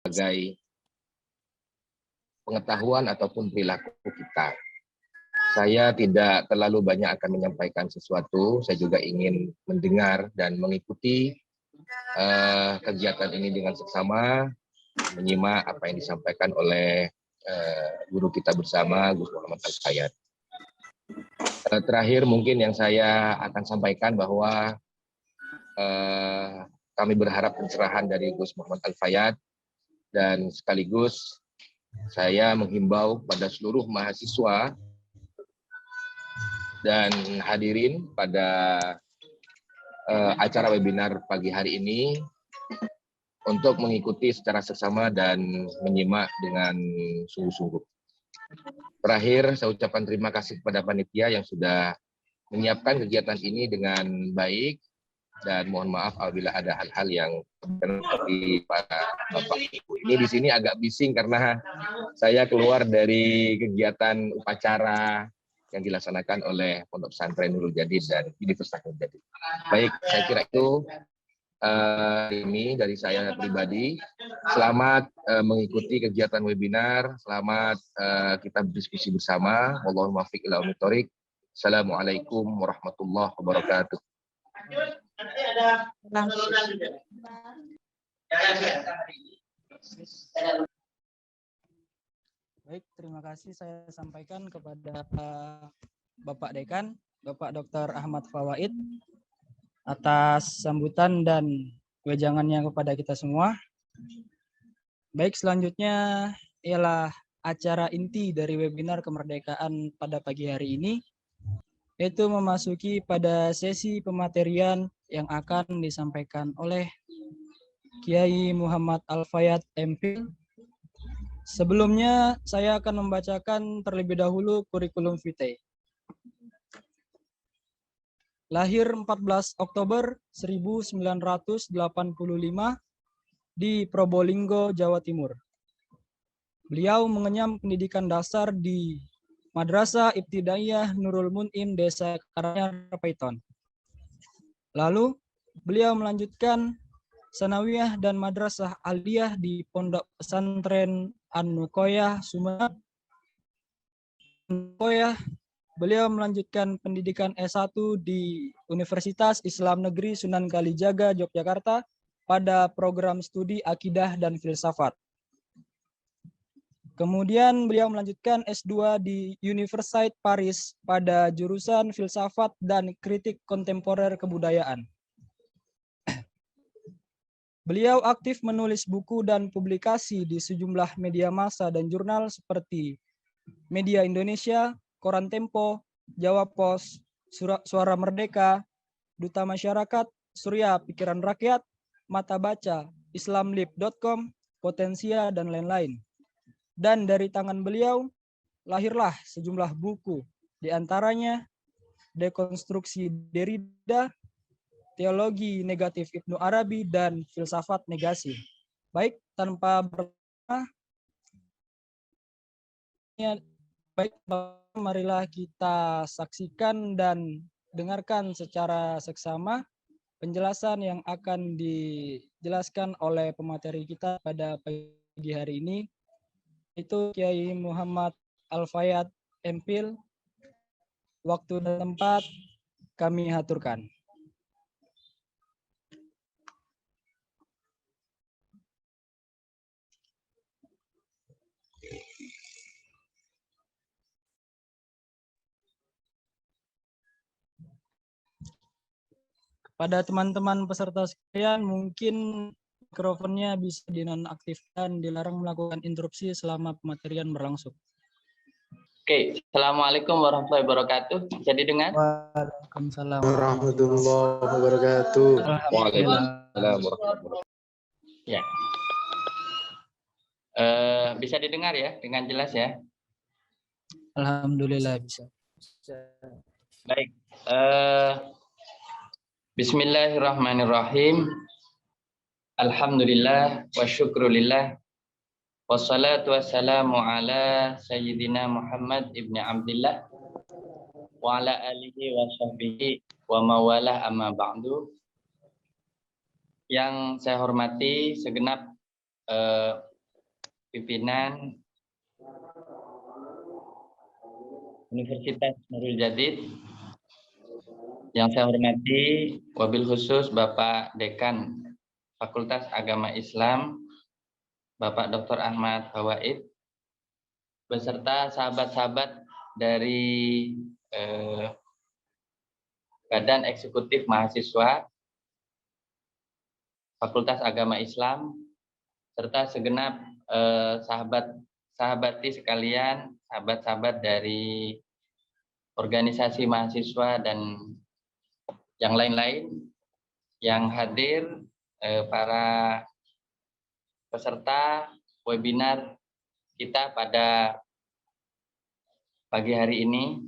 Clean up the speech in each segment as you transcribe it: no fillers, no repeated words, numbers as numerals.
sebagai pengetahuan ataupun perilaku kita. Saya tidak terlalu banyak akan menyampaikan sesuatu, saya juga ingin mendengar dan mengikuti kegiatan ini dengan seksama, menyimak apa yang disampaikan oleh guru kita bersama, Gus Muhammad Al-Fayad. Terakhir mungkin yang saya akan sampaikan bahwa kami berharap pencerahan dari Gus Muhammad Al-Fayad, dan sekaligus saya menghimbau pada seluruh mahasiswa dan hadirin pada acara webinar pagi hari ini untuk mengikuti secara seksama dan menyimak dengan sungguh-sungguh. Terakhir, saya ucapkan terima kasih kepada panitia yang sudah menyiapkan kegiatan ini dengan baik, dan mohon maaf apabila ada hal-hal yang dari para Bapak Ibu. Ini di sini agak bising karena saya keluar dari kegiatan upacara yang dilaksanakan oleh Pondok Pesantren Nurul Jadid dan Universitas Nurul Jadid. Baik, saya kira itu ini dari saya pribadi. Selamat mengikuti kegiatan webinar, selamat kita berdiskusi bersama. Wallahul muwaffiq ila aqwamit thoriq. Assalamualaikum warahmatullahi wabarakatuh. Baik, terima kasih saya sampaikan kepada Bapak Dekan, Bapak Dr. Ahmad Fawaid, atas sambutan dan wejangannya kepada kita semua. Baik, selanjutnya ialah acara inti dari webinar kemerdekaan pada pagi hari ini, yaitu memasuki pada sesi pematerian yang akan disampaikan oleh Kiai Muhammad Al-Fayad MPhil. Sebelumnya, saya akan membacakan terlebih dahulu kurikulum vitae. Lahir 14 Oktober 1985 di Probolinggo, Jawa Timur. Beliau mengenyam pendidikan dasar di Madrasah Ibtidaiyah Nurul Mun'im, Desa Karanganyar, Paiton. Lalu, beliau melanjutkan Sanawiyah dan Madrasah Aliyah di Pondok Pesantren An-Nukoyah, Sumeneb. Beliau melanjutkan pendidikan S1 di Universitas Islam Negeri Sunan Kalijaga, Yogyakarta pada program studi Akidah dan Filsafat. Kemudian beliau melanjutkan S2 di Universitas Paris pada jurusan Filsafat dan Kritik Kontemporer Kebudayaan. Beliau aktif menulis buku dan publikasi di sejumlah media massa dan jurnal seperti Media Indonesia, Koran Tempo, Jawa Pos, Suara Merdeka, Duta Masyarakat, Surya Pikiran Rakyat, Mata Baca, Islamlib.com, Potensia, dan lain-lain. Dan dari tangan beliau lahirlah sejumlah buku, di antaranya Dekonstruksi Derrida, Teologi Negatif Ibnu Arabi, dan Filsafat Negasi. Baik, tanpa berlama, marilah kita saksikan dan dengarkan secara seksama penjelasan yang akan dijelaskan oleh pemateri kita pada pagi hari ini, itu Kiai Muhammad Al-Fayad MPhil. Waktu dan tempat kami haturkan. Pada teman-teman peserta sekalian, mungkin mikrofonnya bisa dinonaktifkan, dilarang melakukan interupsi selama pematerian berlangsung. Oke, Assalamualaikum warahmatullahi wabarakatuh. Jadi dengar? Waalaikumsalam warahmatullahi wabarakatuh. Waalaikumsalam warahmatullahi wabarakatuh. Ya. Bisa didengar ya, dengan jelas ya? Alhamdulillah bisa. Baik. Bismillahirrahmanirrahim. Alhamdulillah wa syukrulillah. Wassalatu wassalamu ala Sayyidina Muhammad ibn Abdillah wa ala alihi wa sahbihi wa mawalah amma ba'du. Yang saya hormati segenap pimpinan Universitas Nurul Jadid, yang saya hormati wabil khusus Bapak Dekan Fakultas Agama Islam, Bapak Dr. Ahmad Fawaid, beserta sahabat-sahabat dari Badan Eksekutif Mahasiswa Fakultas Agama Islam, serta segenap sahabati sekalian, sahabat-sahabat dari organisasi mahasiswa dan yang lain-lain yang hadir, para peserta webinar kita pada pagi hari ini.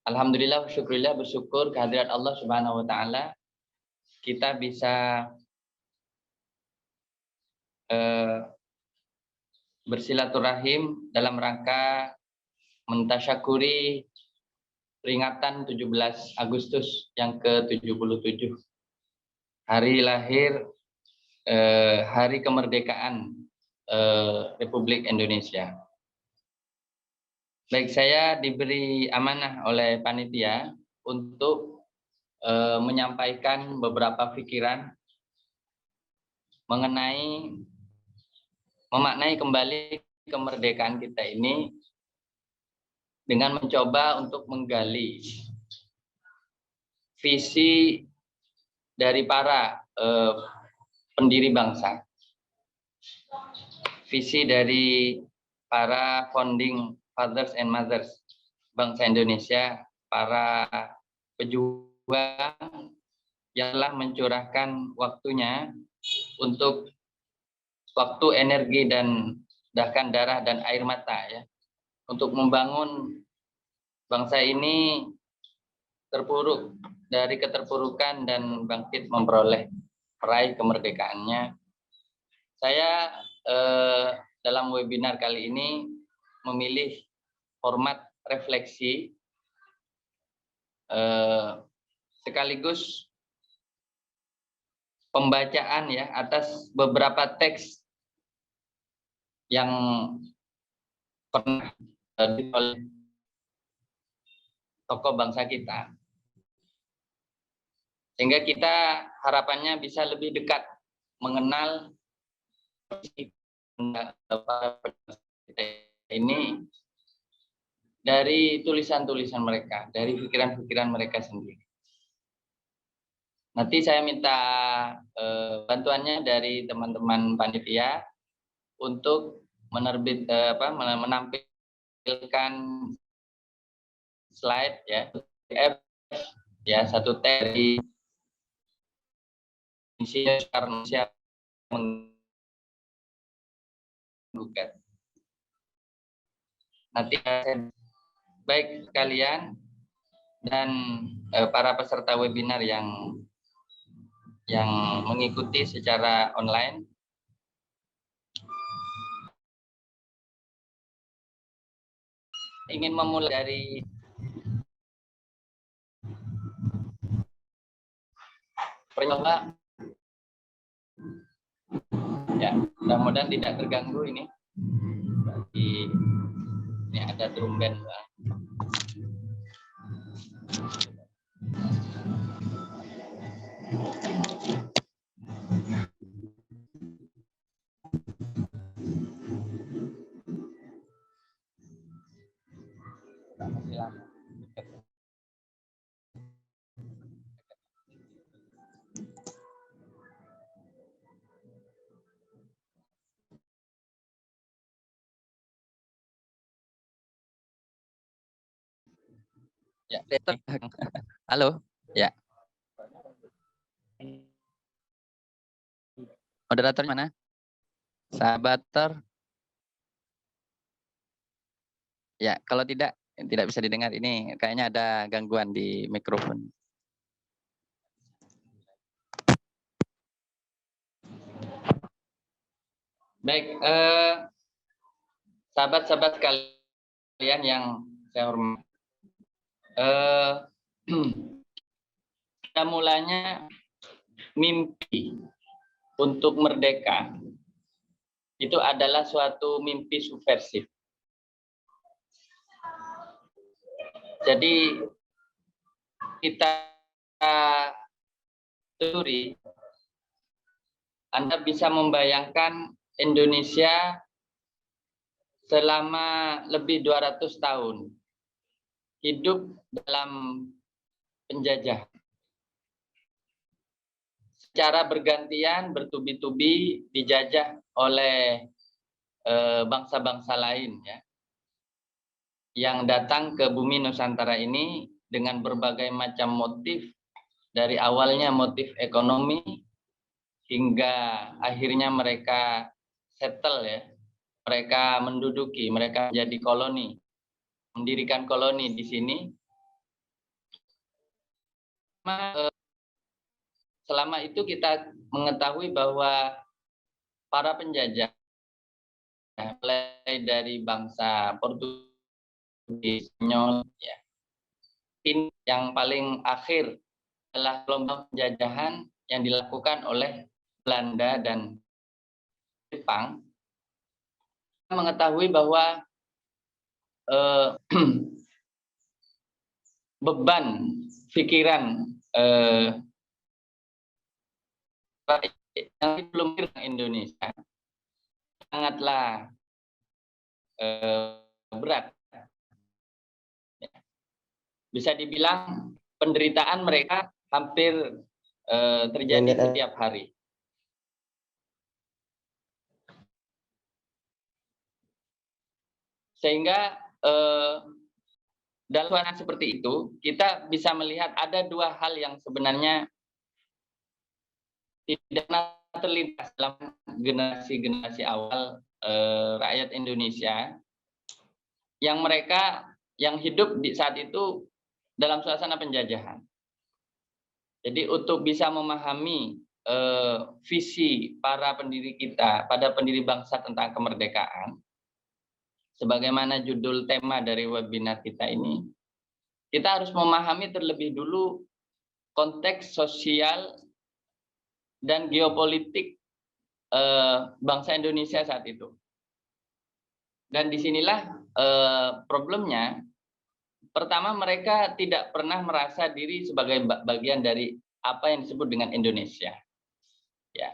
Alhamdulillah, syukurillah, bersyukur kehadirat Allah Subhanahu wa taala kita bisa bersilaturahim dalam rangka mentasyakuri peringatan 17 Agustus yang ke-77, hari lahir, hari kemerdekaan Republik Indonesia. Baik, saya diberi amanah oleh panitia untuk menyampaikan beberapa pikiran mengenai memaknai kembali kemerdekaan kita ini dengan mencoba untuk menggali visi dari para pendiri bangsa, visi dari para founding fathers and mothers bangsa Indonesia, para pejuang yang telah mencurahkan waktunya untuk waktu, energi, dan bahkan darah dan air mata ya, untuk membangun bangsa ini terpuruk dari keterpurukan dan bangkit memperoleh meraih kemerdekaannya. Saya dalam webinar kali ini memilih format refleksi sekaligus pembacaan ya atas beberapa teks yang pernah oleh tokoh bangsa kita, sehingga kita harapannya bisa lebih dekat mengenal ini dari tulisan-tulisan mereka, dari pikiran-pikiran mereka sendiri. Nanti saya minta bantuannya dari teman-teman panitia untuk menampilkan slide ya, PDF ya, satu dari Indonesia menggugat. Nanti baik sekalian dan para peserta webinar yang mengikuti secara online, ingin memulai dari pernyata ya, mudah-mudahan tidak terganggu ini. Bagi ini ada drum band. Masih lama. Ya, halo, ya. Moderator mana? Sahabat ya, kalau tidak bisa didengar, ini kayaknya ada gangguan di mikrofon. Baik, sahabat-sahabat kalian yang saya hormati, mulanya mimpi untuk merdeka itu adalah suatu mimpi subversif. Jadi kita telusuri, Anda bisa membayangkan Indonesia selama lebih 200 tahun hidup dalam penjajah. Secara bergantian, bertubi-tubi dijajah oleh bangsa-bangsa lain, ya, yang datang ke bumi Nusantara ini dengan berbagai macam motif, dari awalnya motif ekonomi hingga akhirnya mereka settle, ya, mereka menduduki, mereka menjadi koloni, mendirikan koloni di sini. Selama itu kita mengetahui bahwa para penjajah, mulai dari bangsa Portugis, Spanyol, ya, ini yang paling akhir adalah gelombang penjajahan yang dilakukan oleh Belanda dan Jepang. Kita mengetahui bahwa beban pikiran yang belum Indonesia sangatlah berat. Bisa dibilang penderitaan mereka hampir terjadi setiap hari. Sehingga dalam suasana seperti itu, kita bisa melihat ada dua hal yang sebenarnya tidak terlintas dalam generasi-generasi awal rakyat Indonesia, yang mereka yang hidup di saat itu dalam suasana penjajahan. Jadi untuk bisa memahami visi para pendiri kita, pada pendiri bangsa tentang kemerdekaan, sebagaimana judul tema dari webinar kita ini, kita harus memahami terlebih dulu konteks sosial dan geopolitik bangsa Indonesia saat itu. Dan disinilah problemnya. Pertama, mereka tidak pernah merasa diri sebagai bagian dari apa yang disebut dengan Indonesia. Ya.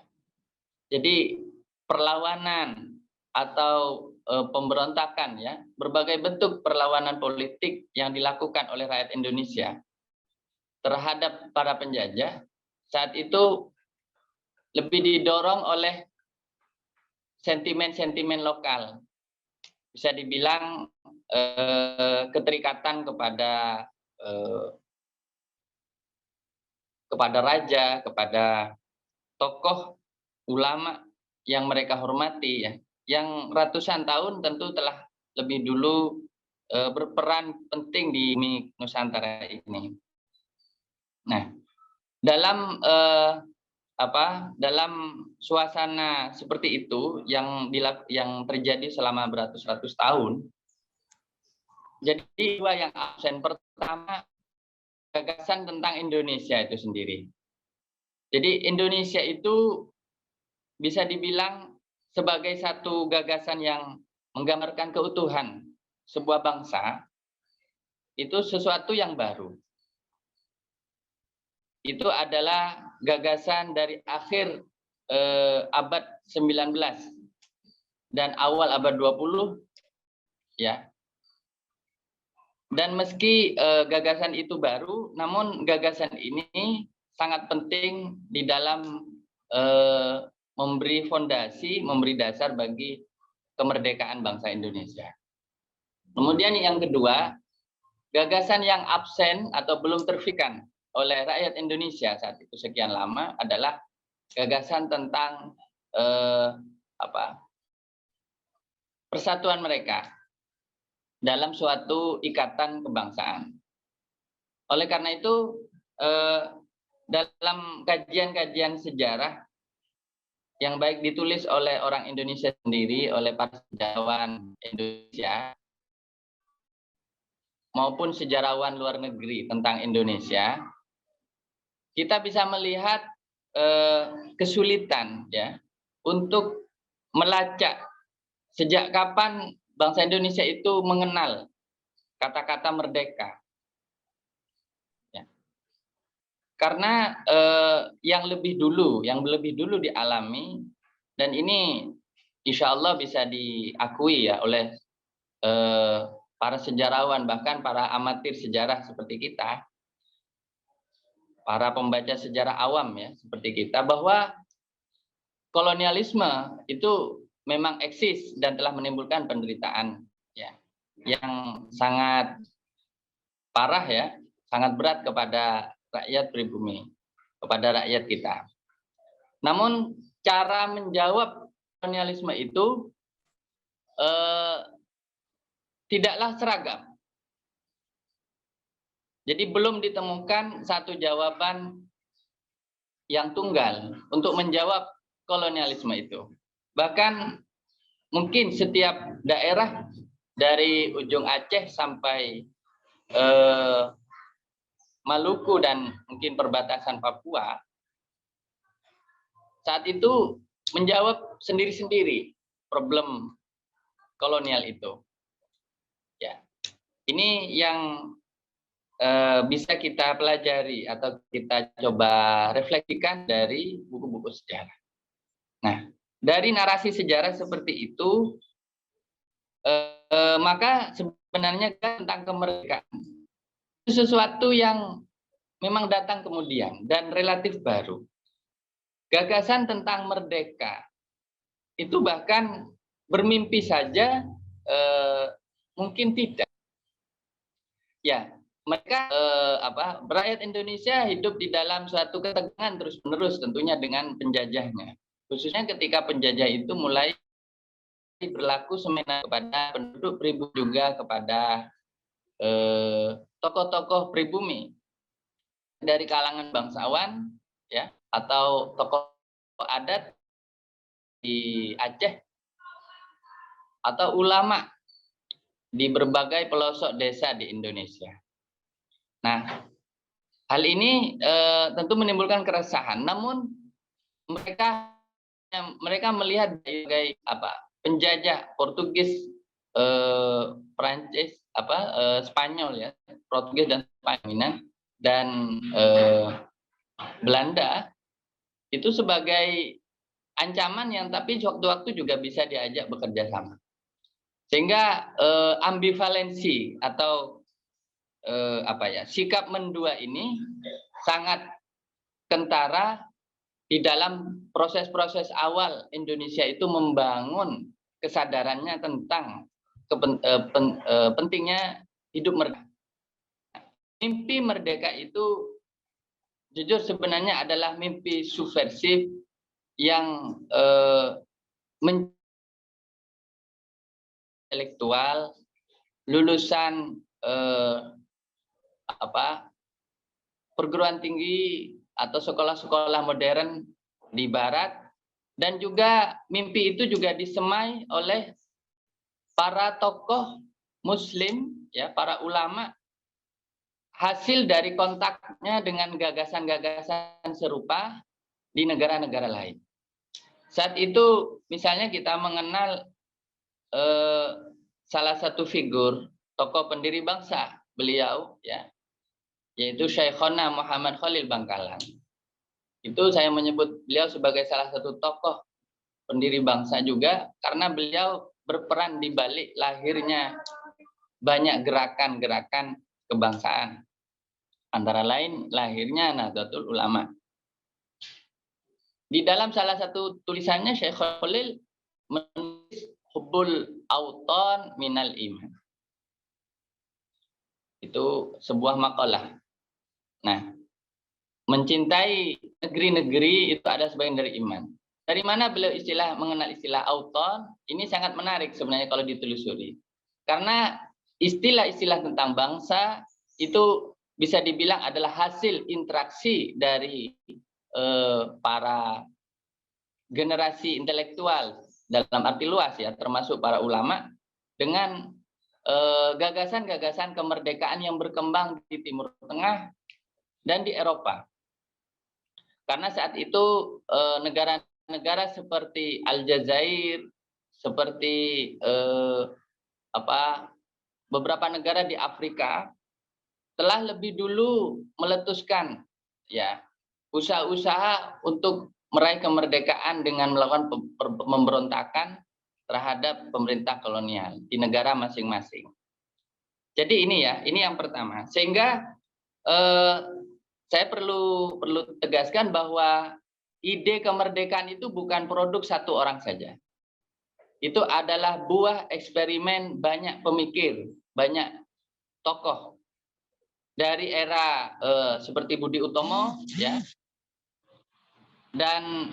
Jadi perlawanan atau pemberontakan, ya, berbagai bentuk perlawanan politik yang dilakukan oleh rakyat Indonesia terhadap para penjajah saat itu lebih didorong oleh sentimen-sentimen lokal. Bisa dibilang keterikatan kepada raja, kepada tokoh ulama yang mereka hormati, ya, yang ratusan tahun tentu telah lebih dulu berperan penting di bumi Nusantara ini. Nah, dalam suasana seperti itu yang terjadi selama beratus-ratus tahun, jadi dua yang absen. Pertama, gagasan tentang Indonesia itu sendiri. Jadi Indonesia itu bisa dibilang sebagai satu gagasan yang menggambarkan keutuhan sebuah bangsa, itu sesuatu yang baru. Itu adalah gagasan dari akhir abad 19 dan awal abad 20, ya. Dan meski gagasan itu baru, namun gagasan ini sangat penting di dalam memberi fondasi, memberi dasar bagi kemerdekaan bangsa Indonesia. Kemudian yang kedua, gagasan yang absen atau belum terfikirkan oleh rakyat Indonesia saat itu sekian lama adalah gagasan tentang persatuan mereka dalam suatu ikatan kebangsaan. Oleh karena itu, dalam kajian-kajian sejarah yang baik ditulis oleh orang Indonesia sendiri, oleh para sejarawan Indonesia, maupun sejarawan luar negeri tentang Indonesia, kita bisa melihat kesulitan, ya, untuk melacak sejak kapan bangsa Indonesia itu mengenal kata-kata merdeka. Ya. Karena yang lebih dulu dialami, dan ini insya Allah bisa diakui ya oleh para sejarawan, bahkan para amatir sejarah seperti kita, para pembaca sejarah awam ya seperti kita, bahwa kolonialisme itu memang eksis dan telah menimbulkan penderitaan ya yang sangat parah ya, sangat berat kepada rakyat pribumi, kepada rakyat kita. Namun cara menjawab kolonialisme itu tidaklah seragam. Jadi belum ditemukan satu jawaban yang tunggal untuk menjawab kolonialisme itu. Bahkan mungkin setiap daerah dari ujung Aceh sampai Maluku dan mungkin perbatasan Papua saat itu menjawab sendiri-sendiri problem kolonial itu. Ya, ini yang bisa kita pelajari atau kita coba refleksikan dari buku-buku sejarah. Nah, dari narasi sejarah seperti itu, maka sebenarnya tentang kemerdekaan itu sesuatu yang memang datang kemudian dan relatif baru. Gagasan tentang merdeka itu bahkan bermimpi saja mungkin tidak. Ya, mereka rakyat Indonesia hidup di dalam suatu ketegangan terus-menerus tentunya dengan penjajahnya. Khususnya ketika penjajah itu mulai berlaku semena kepada penduduk pribumi, juga kepada tokoh-tokoh pribumi dari kalangan bangsawan ya atau tokoh adat di Aceh atau ulama di berbagai pelosok desa di Indonesia. Nah, hal ini tentu menimbulkan keresahan. Namun mereka melihat sebagai penjajah Portugis, Prancis, Spanyol ya, Portugis dan Spanyol dan Belanda itu sebagai ancaman yang tapi waktu-waktu juga bisa diajak bekerja sama. Sehingga ambivalensi atau sikap mendua ini sangat kentara di dalam proses-proses awal Indonesia itu membangun kesadarannya tentang pentingnya hidup merdeka. Mimpi merdeka itu jujur sebenarnya adalah mimpi subversif yang intelektual lulusan perguruan tinggi atau sekolah-sekolah modern di barat, dan juga mimpi itu juga disemai oleh para tokoh muslim ya, para ulama, hasil dari kontaknya dengan gagasan-gagasan serupa di negara-negara lain. Saat itu misalnya kita mengenal salah satu figur tokoh pendiri bangsa beliau ya, yaitu Syekhona Muhammad Khalil Bangkalan. Itu saya menyebut beliau sebagai salah satu tokoh pendiri bangsa juga karena beliau berperan di balik lahirnya banyak gerakan-gerakan kebangsaan. Antara lain lahirnya Nahdlatul Ulama. Di dalam salah satu tulisannya Syekh Khalil menulis Hubbul Auton Minal Iman. Itu sebuah makalah. Nah, mencintai negeri-negeri itu ada sebagian dari iman. Dari mana beliau mengenal istilah auton? Ini sangat menarik sebenarnya kalau ditelusuri. Karena istilah-istilah tentang bangsa itu bisa dibilang adalah hasil interaksi dari para generasi intelektual dalam arti luas ya, termasuk para ulama dengan gagasan-gagasan kemerdekaan yang berkembang di Timur Tengah dan di Eropa. Karena saat itu negara negara seperti Aljazair, seperti beberapa negara di Afrika telah lebih dulu meletuskan ya usaha-usaha untuk meraih kemerdekaan dengan melakukan pemberontakan terhadap pemerintah kolonial di negara masing-masing. Jadi ini yang pertama. Sehingga saya perlu tegaskan bahwa ide kemerdekaan itu bukan produk satu orang saja. Itu adalah buah eksperimen banyak pemikir, banyak tokoh dari era seperti Budi Utomo, ya, dan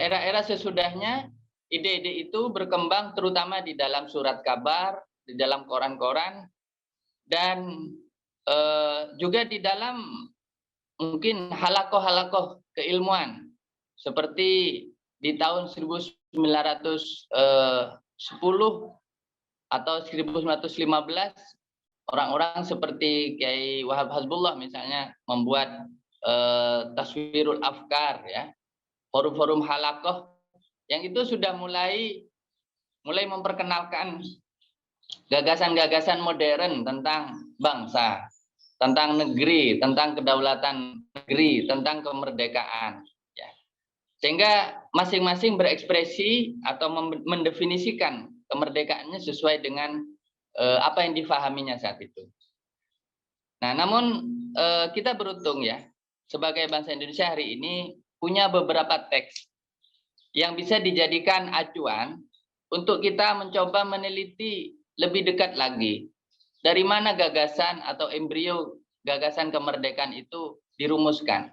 era-era sesudahnya. Ide-ide itu berkembang terutama di dalam surat kabar, di dalam koran-koran, dan juga di dalam mungkin halakoh-halakoh keilmuan seperti di tahun 1910 atau 1915 orang-orang seperti Kiai Wahab Hasbullah misalnya membuat taswirul afkar, ya, forum-forum halakoh yang itu sudah mulai memperkenalkan gagasan-gagasan modern tentang bangsa, tentang negeri, tentang kedaulatan negeri, tentang kemerdekaan. Ya. Sehingga masing-masing berekspresi atau mendefinisikan kemerdekaannya sesuai dengan apa yang difahaminya saat itu. Nah, namun kita beruntung ya, sebagai bangsa Indonesia hari ini punya beberapa teks yang bisa dijadikan acuan untuk kita mencoba meneliti lebih dekat lagi dari mana gagasan atau embrio gagasan kemerdekaan itu dirumuskan.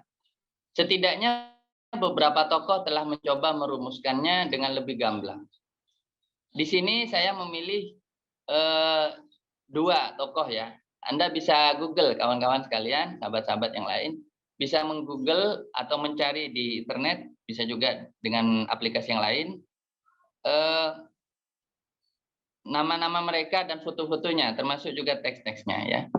Setidaknya beberapa tokoh telah mencoba merumuskannya dengan lebih gamblang. Di sini saya memilih dua tokoh ya. Anda bisa Google, kawan-kawan sekalian, sahabat-sahabat yang lain, bisa meng-Google atau mencari di internet, bisa juga dengan aplikasi yang lain, nama-nama mereka dan foto-fotonya, termasuk juga teks-teksnya ya.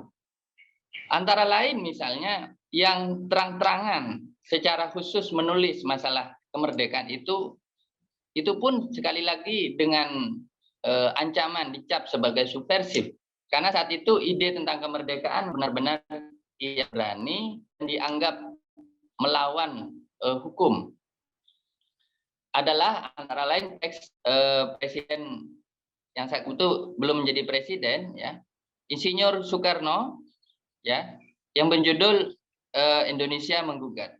Antara lain misalnya yang terang-terangan secara khusus menulis masalah kemerdekaan itu pun sekali lagi dengan ancaman dicap sebagai subversif. Karena saat itu ide tentang kemerdekaan benar-benar ia berani dan dianggap melawan hukum. Adalah antara lain teks presiden yang saat itu belum menjadi presiden, ya, Insinyur Soekarno, ya, yang berjudul Indonesia Menggugat.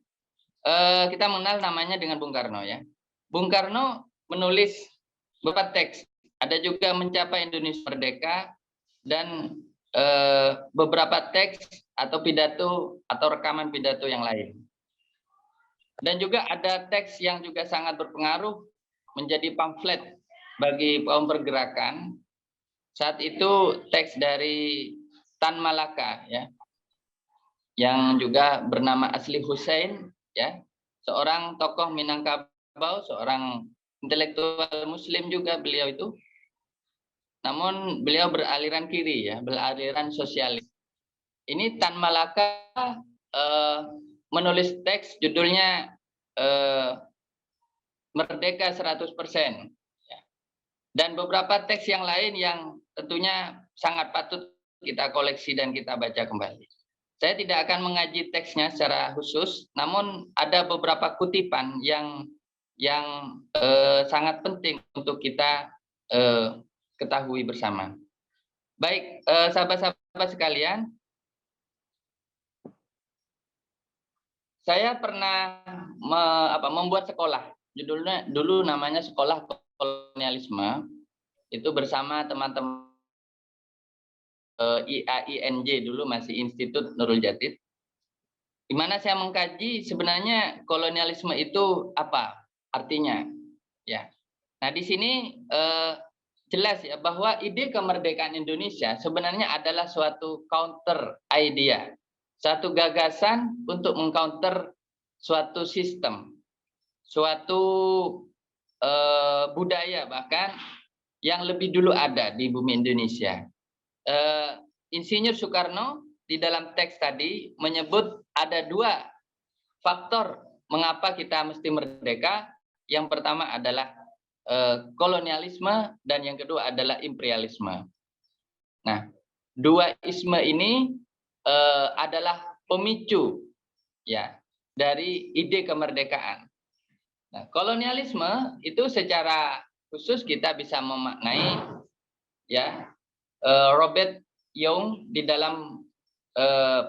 Kita mengenal namanya dengan Bung Karno, ya. Bung Karno menulis beberapa teks, ada juga Mencapai Indonesia Merdeka dan beberapa teks atau pidato atau rekaman pidato yang lain. Dan juga ada teks yang juga sangat berpengaruh menjadi pamflet bagi kaum pergerakan. Saat itu teks dari Tan Malaka, ya, yang juga bernama Asli Hussein, ya, seorang tokoh Minangkabau, seorang intelektual Muslim juga beliau itu. Namun beliau beraliran kiri, ya, beraliran sosialis. Ini Tan Malaka menulis teks judulnya Merdeka 100%. Dan beberapa teks yang lain yang tentunya sangat patut kita koleksi dan kita baca kembali. Saya tidak akan mengaji teksnya secara khusus, namun ada beberapa kutipan yang sangat penting untuk kita ketahui bersama. Baik, sahabat-sahabat sekalian, saya pernah membuat sekolah, judulnya dulu namanya Sekolah Kolonialisme, itu bersama teman-teman IAINJ, dulu masih Institut Nurul Jatid, di mana saya mengkaji sebenarnya kolonialisme itu apa artinya, ya. Nah, di sini jelas ya bahwa ide kemerdekaan Indonesia sebenarnya adalah suatu counter idea, satu gagasan untuk mengcounter suatu sistem, suatu budaya bahkan yang lebih dulu ada di bumi Indonesia. Insinyur Soekarno di dalam teks tadi menyebut ada dua faktor mengapa kita mesti merdeka. Yang pertama adalah kolonialisme dan yang kedua adalah imperialisme. Nah, dua isme ini adalah pemicu ya dari ide kemerdekaan. Nah, kolonialisme itu secara khusus kita bisa memaknai ya Robert Young di dalam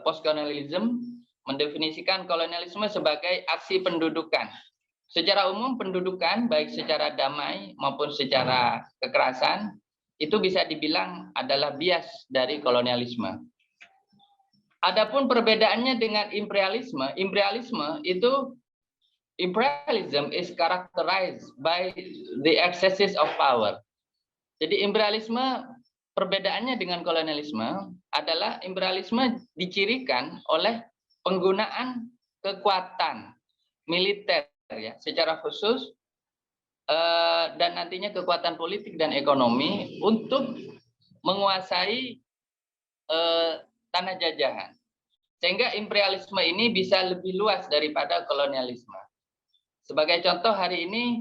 postkolonialisme mendefinisikan kolonialisme sebagai aksi pendudukan. Secara umum pendudukan baik secara damai maupun secara kekerasan itu bisa dibilang adalah bias dari kolonialisme. Adapun perbedaannya dengan imperialisme, imperialism is characterized by the excesses of power. Jadi imperialisme perbedaannya dengan kolonialisme adalah imperialisme dicirikan oleh penggunaan kekuatan militer ya secara khusus dan nantinya kekuatan politik dan ekonomi untuk menguasai tanah jajahan. Sehingga imperialisme ini bisa lebih luas daripada kolonialisme. Sebagai contoh hari ini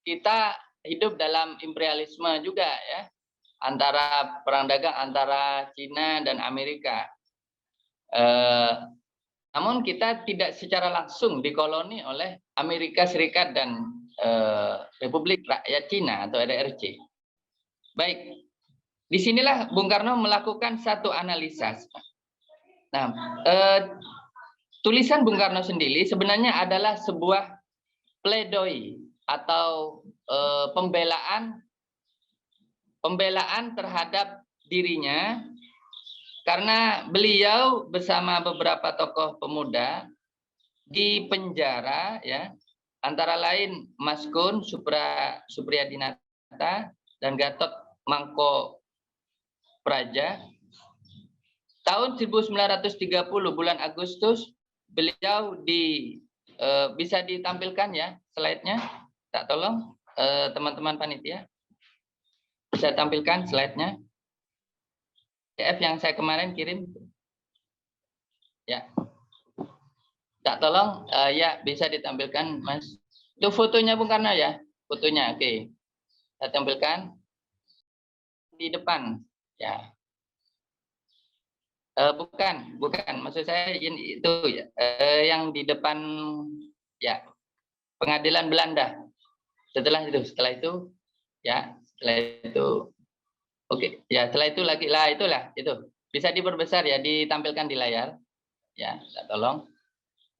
kita hidup dalam imperialisme juga ya, antara perang dagang antara Cina dan Amerika. Namun kita tidak secara langsung dikoloni oleh Amerika Serikat dan Republik Rakyat Cina atau RRC. Baik, disinilah Bung Karno melakukan satu analisa. Nah, tulisan Bung Karno sendiri sebenarnya adalah sebuah pledoi atau pembelaan terhadap dirinya karena beliau bersama beberapa tokoh pemuda di penjara ya, antara lain Mas Kun Supriyadinata dan Gatot Mangko Praja. Tahun 1930 bulan Agustus beliau bisa ditampilkan ya slide-nya. Tak tolong teman-teman panitia bisa tampilkan slide-nya. PDF yang saya kemarin kirim. Ya. Tak tolong ya bisa ditampilkan Mas. Itu fotonya Bung Karno ya, fotonya. Oke. Saya tampilkan di depan ya. Bukan, maksud saya itu ya, yang di depan ya pengadilan Belanda. Setelah itu ya, setelah itu oke, ya setelah itu lagi lah itu bisa diperbesar ya, ditampilkan di layar ya, tolong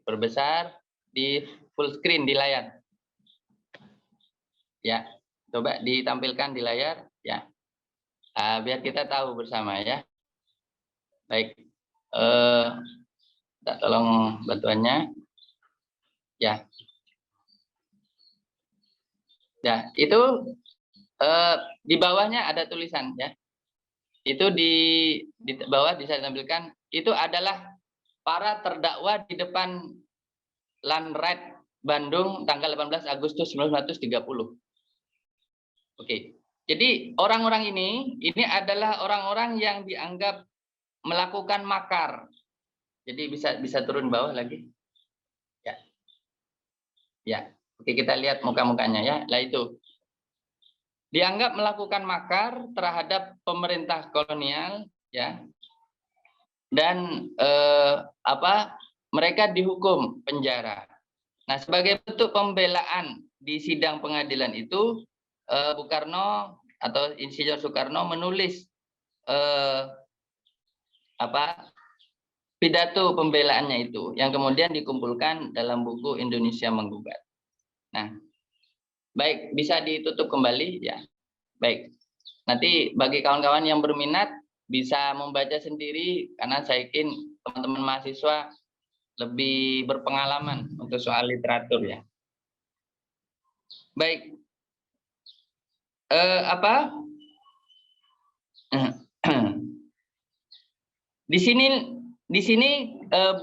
perbesar di full screen di layar ya, coba ditampilkan di layar ya, biar kita tahu bersama ya. Baik, tolong bantuannya ya. Ya, itu di bawahnya ada tulisan ya. Itu di bawah bisa ditampilkan. Itu adalah para terdakwa di depan Landrat Bandung tanggal 18 Agustus 1930. Oke. Jadi orang-orang ini adalah orang-orang yang dianggap melakukan makar. Jadi bisa turun bawah lagi. Ya. Ya. Oke, kita lihat muka-mukanya ya. Lah itu. Dianggap melakukan makar terhadap pemerintah kolonial ya. Dan mereka dihukum penjara. Nah, sebagai bentuk pembelaan di sidang pengadilan itu Bung Karno atau Insinyur Soekarno menulis pidato pembelaannya itu yang kemudian dikumpulkan dalam buku Indonesia Menggugat. Nah, baik, bisa ditutup kembali ya. Baik. Nanti bagi kawan-kawan yang berminat bisa membaca sendiri karena saya yakin teman-teman mahasiswa lebih berpengalaman untuk soal literatur ya. Baik. Di sini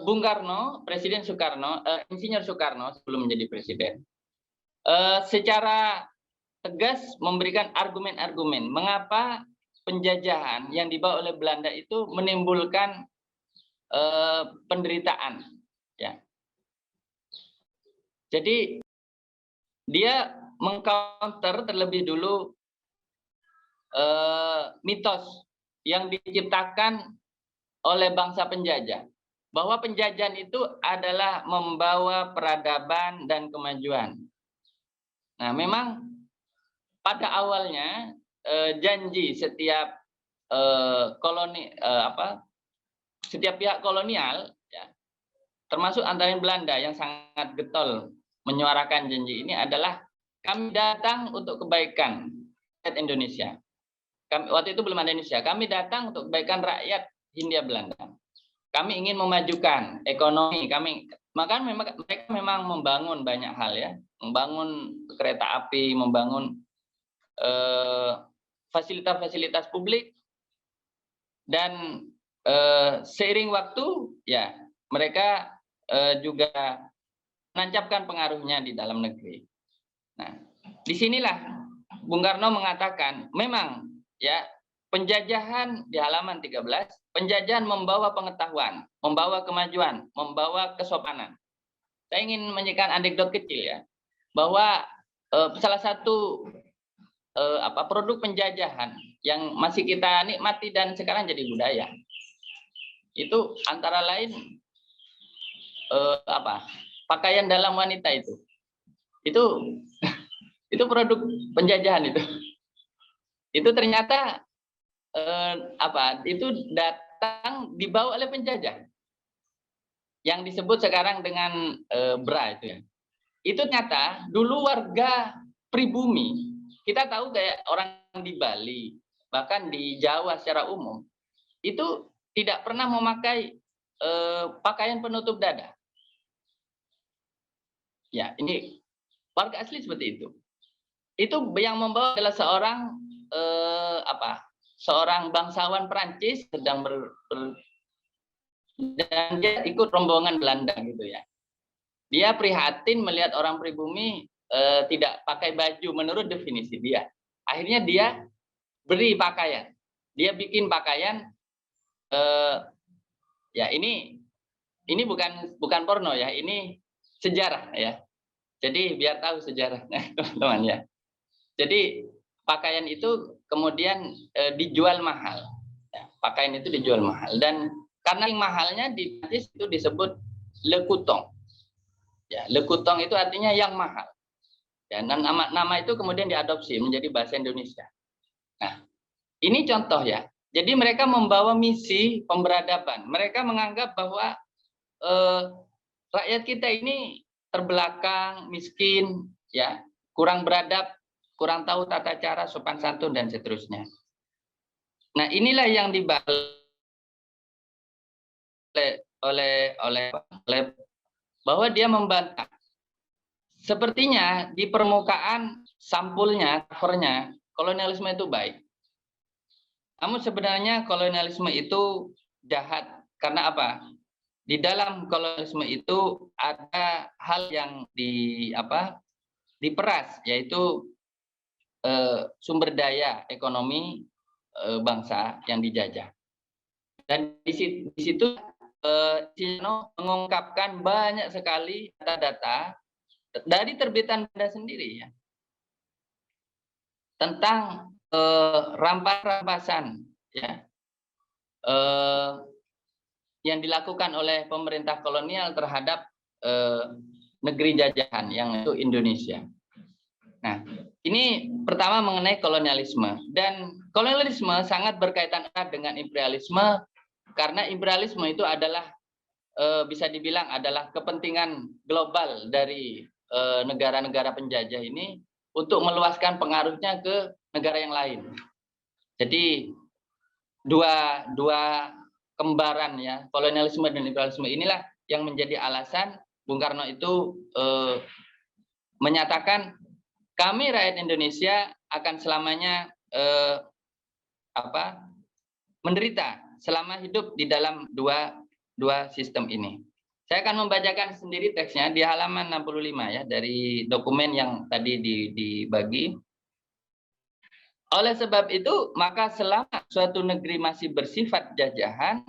Bung Karno, Presiden Soekarno, Insinyur Soekarno sebelum menjadi presiden, secara tegas memberikan argumen-argumen mengapa penjajahan yang dibawa oleh Belanda itu menimbulkan penderitaan. Ya. Jadi dia mengcounter terlebih dulu mitos yang diciptakan oleh bangsa penjajah, bahwa penjajahan itu adalah membawa peradaban dan kemajuan. Nah, memang pada awalnya janji setiap setiap pihak kolonial, ya, termasuk antara Belanda yang sangat getol menyuarakan janji ini adalah kami datang untuk kebaikan rakyat Indonesia. Waktu itu belum ada Indonesia. Kami datang untuk kebaikan rakyat Hindia Belanda. Kami ingin memajukan ekonomi. Maka mereka memang membangun banyak hal, ya, membangun kereta api, membangun fasilitas-fasilitas publik, dan seiring waktu, ya, mereka juga menancapkan pengaruhnya di dalam negeri. Nah, disinilah Bung Karno mengatakan, memang, ya, penjajahan di halaman 13, penjajahan membawa pengetahuan, membawa kemajuan, membawa kesopanan. Saya ingin menyampaikan anekdot kecil, ya, bahwa salah satu produk penjajahan yang masih kita nikmati dan sekarang jadi budaya, itu antara lain pakaian dalam wanita itu produk penjajahan itu ternyata itu datang dibawa oleh penjajah yang disebut sekarang dengan bra itu, ya. Itu ternyata dulu warga pribumi, kita tahu kayak orang di Bali, bahkan di Jawa secara umum, itu tidak pernah memakai pakaian penutup dada. Ya, ini warga asli seperti itu. Itu yang membawa adalah seorang bangsawan Perancis sedang dan dia ikut rombongan Belanda, gitu, ya. Dia prihatin melihat orang pribumi tidak pakai baju menurut definisi dia. Akhirnya dia beri pakaian. Dia bikin pakaian, ya, ini bukan porno, ya, ini sejarah, ya. Jadi biar tahu sejarahnya, teman-teman, ya. Jadi pakaian itu kemudian dijual mahal. Ya, pakaian itu dijual mahal, dan karena yang mahalnya di Prancis itu disebut le coton. Ya, le coton itu artinya yang mahal. Ya, dan nama itu kemudian diadopsi menjadi bahasa Indonesia. Nah, ini contoh, ya. Jadi mereka membawa misi pemberadaban. Mereka menganggap bahwa rakyat kita ini terbelakang, miskin, ya, kurang beradab, kurang tahu tata cara, sopan santun, dan seterusnya. Nah, inilah yang dibalik oleh bahwa dia membantah. Sepertinya di permukaan sampulnya, covernya, kolonialisme itu baik. Namun sebenarnya kolonialisme itu jahat. Karena apa? Di dalam kolonialisme itu ada hal yang diperas, yaitu sumber daya ekonomi bangsa yang dijajah. Dan di situ Cino mengungkapkan banyak sekali data-data dari terbitan Belanda sendiri, ya, tentang rampasan, ya, yang dilakukan oleh pemerintah kolonial terhadap negeri jajahan yang itu Indonesia. Nah, ini pertama mengenai kolonialisme, dan kolonialisme sangat berkaitan erat dengan imperialisme, karena imperialisme itu adalah bisa dibilang adalah kepentingan global dari negara-negara penjajah ini untuk meluaskan pengaruhnya ke negara yang lain. Jadi dua kembaran, ya, kolonialisme dan imperialisme inilah yang menjadi alasan Bung Karno itu menyatakan kami rakyat Indonesia akan selamanya menderita selama hidup di dalam dua sistem ini. Saya akan membacakan sendiri teksnya di halaman 65, ya, dari dokumen yang tadi dibagi. Oleh sebab itu, maka selama suatu negeri masih bersifat jajahan,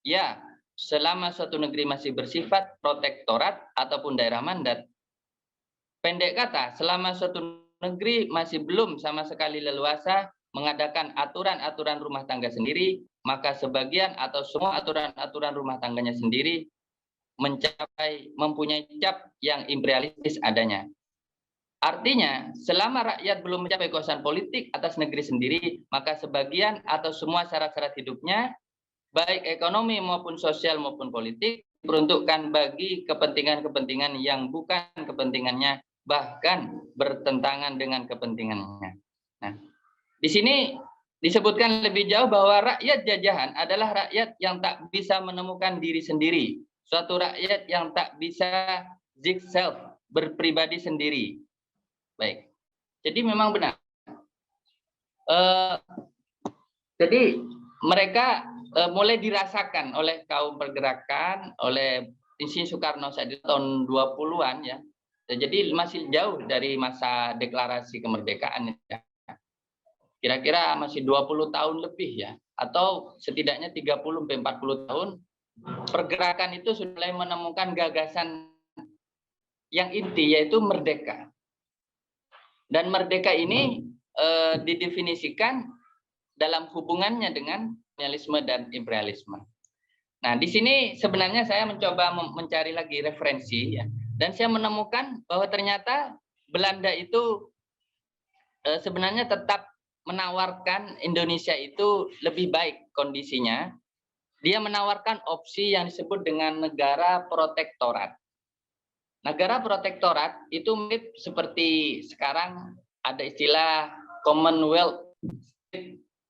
ya, selama suatu negeri masih bersifat protektorat ataupun daerah mandat, Pendek kata, selama suatu negeri masih belum sama sekali leluasa mengadakan aturan-aturan rumah tangga sendiri, maka sebagian atau semua aturan-aturan rumah tangganya sendiri mempunyai cap yang imperialistis adanya. Artinya, selama rakyat belum mencapai kekuasaan politik atas negeri sendiri, maka sebagian atau semua syarat-syarat hidupnya, baik ekonomi maupun sosial maupun politik, diperuntukkan bagi kepentingan-kepentingan yang bukan kepentingannya, bahkan bertentangan dengan kepentingannya. Nah, di sini disebutkan lebih jauh bahwa rakyat jajahan adalah rakyat yang tak bisa menemukan diri sendiri, suatu rakyat yang tak bisa zig self, berpribadi sendiri. Baik, jadi memang benar. Jadi mereka mulai dirasakan oleh kaum pergerakan, oleh Insinyur Soekarno saat itu tahun 20-an ya. Jadi masih jauh dari masa deklarasi kemerdekaan ya. Kira-kira masih 20 tahun lebih ya, atau setidaknya 30 sampai 40 tahun pergerakan itu sudah mulai menemukan gagasan yang inti, yaitu merdeka. Dan merdeka ini didefinisikan dalam hubungannya dengan kolonialisme dan imperialisme. Nah, di sini sebenarnya saya mencoba mencari lagi referensi ya, dan saya menemukan bahwa ternyata Belanda itu sebenarnya tetap menawarkan Indonesia itu lebih baik kondisinya. Dia menawarkan opsi yang disebut dengan negara protektorat. Negara protektorat itu mirip seperti sekarang ada istilah Commonwealth,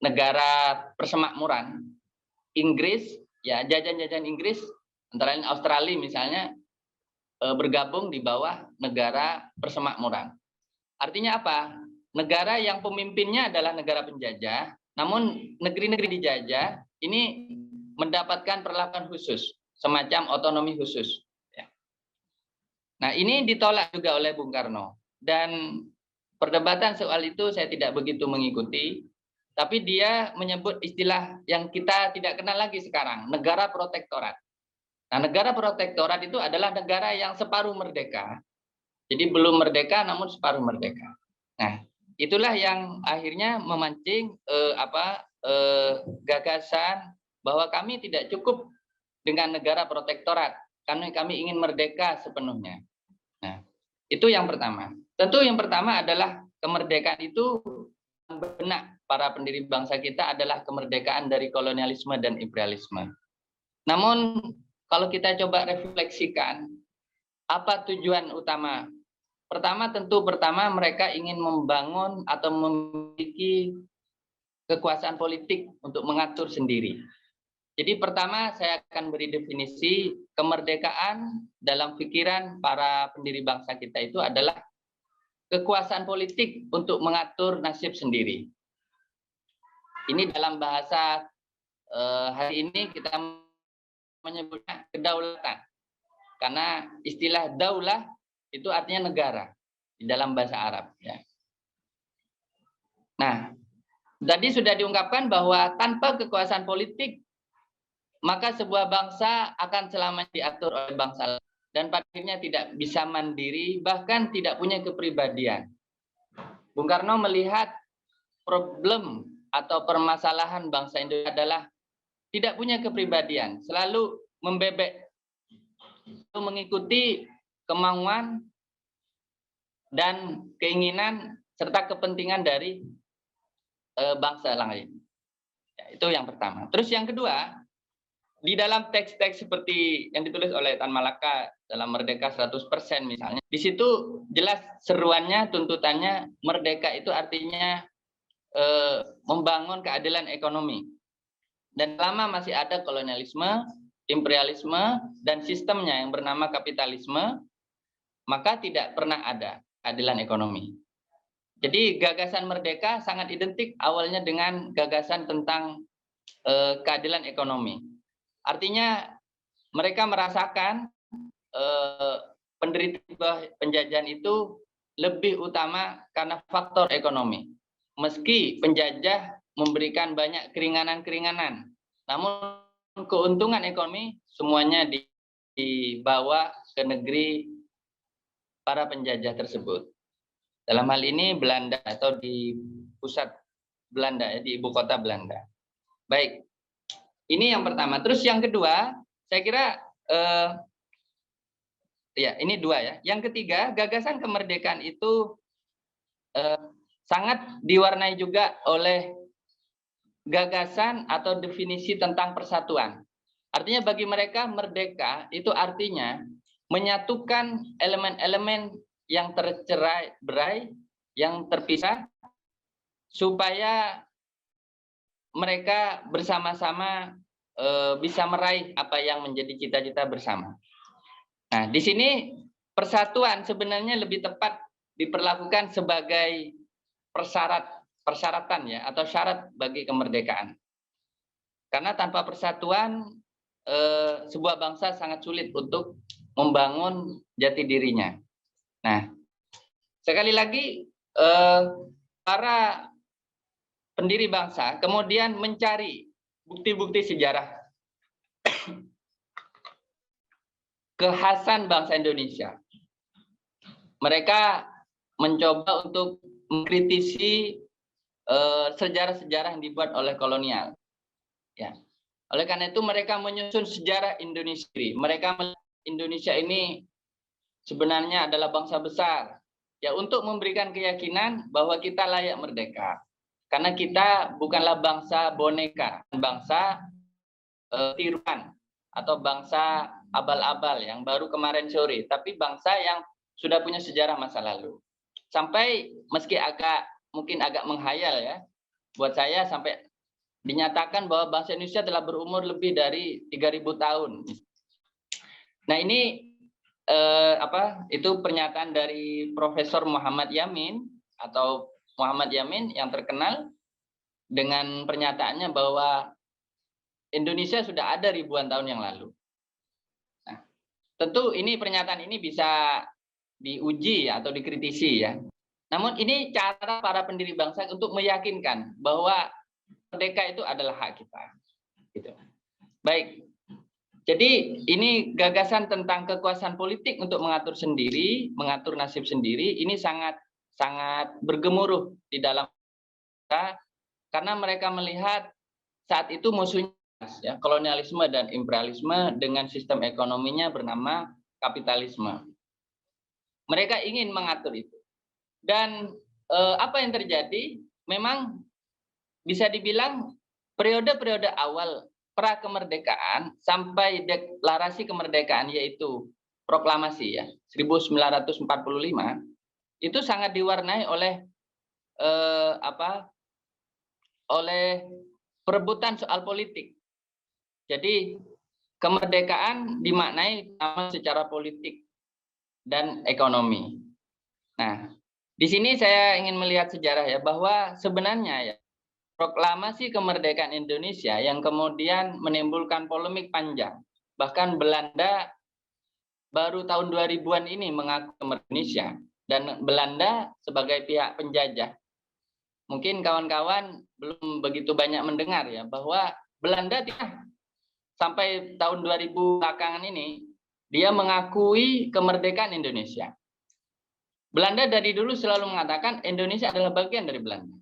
negara persemakmuran. Inggris, ya jajan-jajan Inggris, antara lain Australia misalnya, bergabung di bawah negara persemakmuran. Artinya apa? Negara yang pemimpinnya adalah negara penjajah, namun negeri-negeri dijajah ini mendapatkan perlakuan khusus, semacam otonomi khusus. Nah, ini ditolak juga oleh Bung Karno. Dan perdebatan soal itu saya tidak begitu mengikuti, tapi dia menyebut istilah yang kita tidak kenal lagi sekarang, negara protektorat. Nah, negara protektorat itu adalah negara yang separuh merdeka. Jadi belum merdeka namun separuh merdeka. Nah, itulah yang akhirnya memancing gagasan bahwa kami tidak cukup dengan negara protektorat, karena kami ingin merdeka sepenuhnya. Nah, itu yang pertama. Tentu yang pertama adalah kemerdekaan itu benak para pendiri bangsa kita adalah kemerdekaan dari kolonialisme dan imperialisme. Namun kalau kita coba refleksikan, apa tujuan utama? Pertama mereka ingin membangun atau memiliki kekuasaan politik untuk mengatur sendiri. Jadi pertama saya akan beri definisi kemerdekaan dalam pikiran para pendiri bangsa kita itu adalah kekuasaan politik untuk mengatur nasib sendiri. Ini dalam bahasa hari ini kita menyebutnya kedaulatan. Karena istilah daulah itu artinya negara di dalam bahasa Arab. Ya. Nah, tadi sudah diungkapkan bahwa tanpa kekuasaan politik, maka sebuah bangsa akan selamanya diatur oleh bangsa lain. Dan pada akhirnya tidak bisa mandiri, bahkan tidak punya kepribadian. Bung Karno melihat problem atau permasalahan bangsa Indonesia adalah tidak punya kepribadian, selalu membebek, mengikuti kemauan dan keinginan serta kepentingan dari bangsa lain. Ya, itu yang pertama. Terus yang kedua, di dalam teks-teks seperti yang ditulis oleh Tan Malaka dalam Merdeka 100% misalnya, di situ jelas seruannya, tuntutannya merdeka itu artinya membangun keadilan ekonomi. Dan lama masih ada kolonialisme, imperialisme, dan sistemnya yang bernama kapitalisme, maka tidak pernah ada keadilan ekonomi. Jadi gagasan merdeka sangat identik awalnya dengan gagasan tentang keadilan ekonomi. Artinya mereka merasakan penderita penjajahan itu lebih utama karena faktor ekonomi. Meski penjajah memberikan banyak keringanan-keringanan, namun keuntungan ekonomi semuanya dibawa ke negeri para penjajah tersebut. Dalam hal ini Belanda atau di pusat Belanda, ya, di ibu kota Belanda. Baik, ini yang pertama. Terus yang kedua, saya kira ya ini dua ya. Yang ketiga, gagasan kemerdekaan itu sangat diwarnai juga oleh gagasan atau definisi tentang persatuan. Artinya bagi mereka merdeka itu artinya menyatukan elemen-elemen yang tercerai-berai, yang terpisah, supaya mereka bersama-sama bisa meraih apa yang menjadi cita-cita bersama. Nah, di sini persatuan sebenarnya lebih tepat diperlakukan sebagai persyaratan ya, atau syarat bagi kemerdekaan. Karena tanpa persatuan sebuah bangsa sangat sulit untuk membangun jati dirinya. Nah, sekali lagi para pendiri bangsa kemudian mencari bukti-bukti sejarah kekhasan bangsa Indonesia. Mereka mencoba untuk mengkritisi sejarah-sejarah yang dibuat oleh kolonial. Ya. Oleh karena itu mereka menyusun sejarah Indonesia. Mereka Indonesia ini sebenarnya adalah bangsa besar. Ya, untuk memberikan keyakinan bahwa kita layak merdeka. Karena kita bukanlah bangsa boneka, bangsa tiruan atau bangsa abal-abal yang baru kemarin sore, tapi bangsa yang sudah punya sejarah masa lalu. Sampai meski mungkin agak menghayal ya, buat saya sampai dinyatakan bahwa bangsa Indonesia telah berumur lebih dari 3.000 tahun. Nah, ini itu pernyataan dari Profesor Muhammad Yamin atau Muhammad Yamin yang terkenal dengan pernyataannya bahwa Indonesia sudah ada ribuan tahun yang lalu. Nah, tentu ini pernyataan ini bisa diuji atau dikritisi ya. Namun ini cara para pendiri bangsa untuk meyakinkan bahwa merdeka itu adalah hak kita. Gitu. Baik. Jadi ini gagasan tentang kekuasaan politik untuk mengatur sendiri, mengatur nasib sendiri, ini sangat bergemuruh di dalam mereka, karena mereka melihat saat itu musuhnya ya, kolonialisme dan imperialisme dengan sistem ekonominya bernama kapitalisme. Mereka ingin mengatur itu. Dan apa yang terjadi? Memang bisa dibilang periode-periode awal pra kemerdekaan sampai deklarasi kemerdekaan, yaitu proklamasi ya 1945, itu sangat diwarnai oleh oleh perebutan soal politik. Jadi kemerdekaan dimaknai secara politik dan ekonomi. Nah, di sini saya ingin melihat sejarah ya, bahwa sebenarnya ya proklamasi kemerdekaan Indonesia yang kemudian menimbulkan polemik panjang. Bahkan Belanda baru tahun 2000-an ini mengaku Indonesia, dan Belanda sebagai pihak penjajah. Mungkin kawan-kawan belum begitu banyak mendengar ya, bahwa Belanda sampai tahun 2000 belakangan ini dia mengakui kemerdekaan Indonesia. Belanda dari dulu selalu mengatakan Indonesia adalah bagian dari Belanda.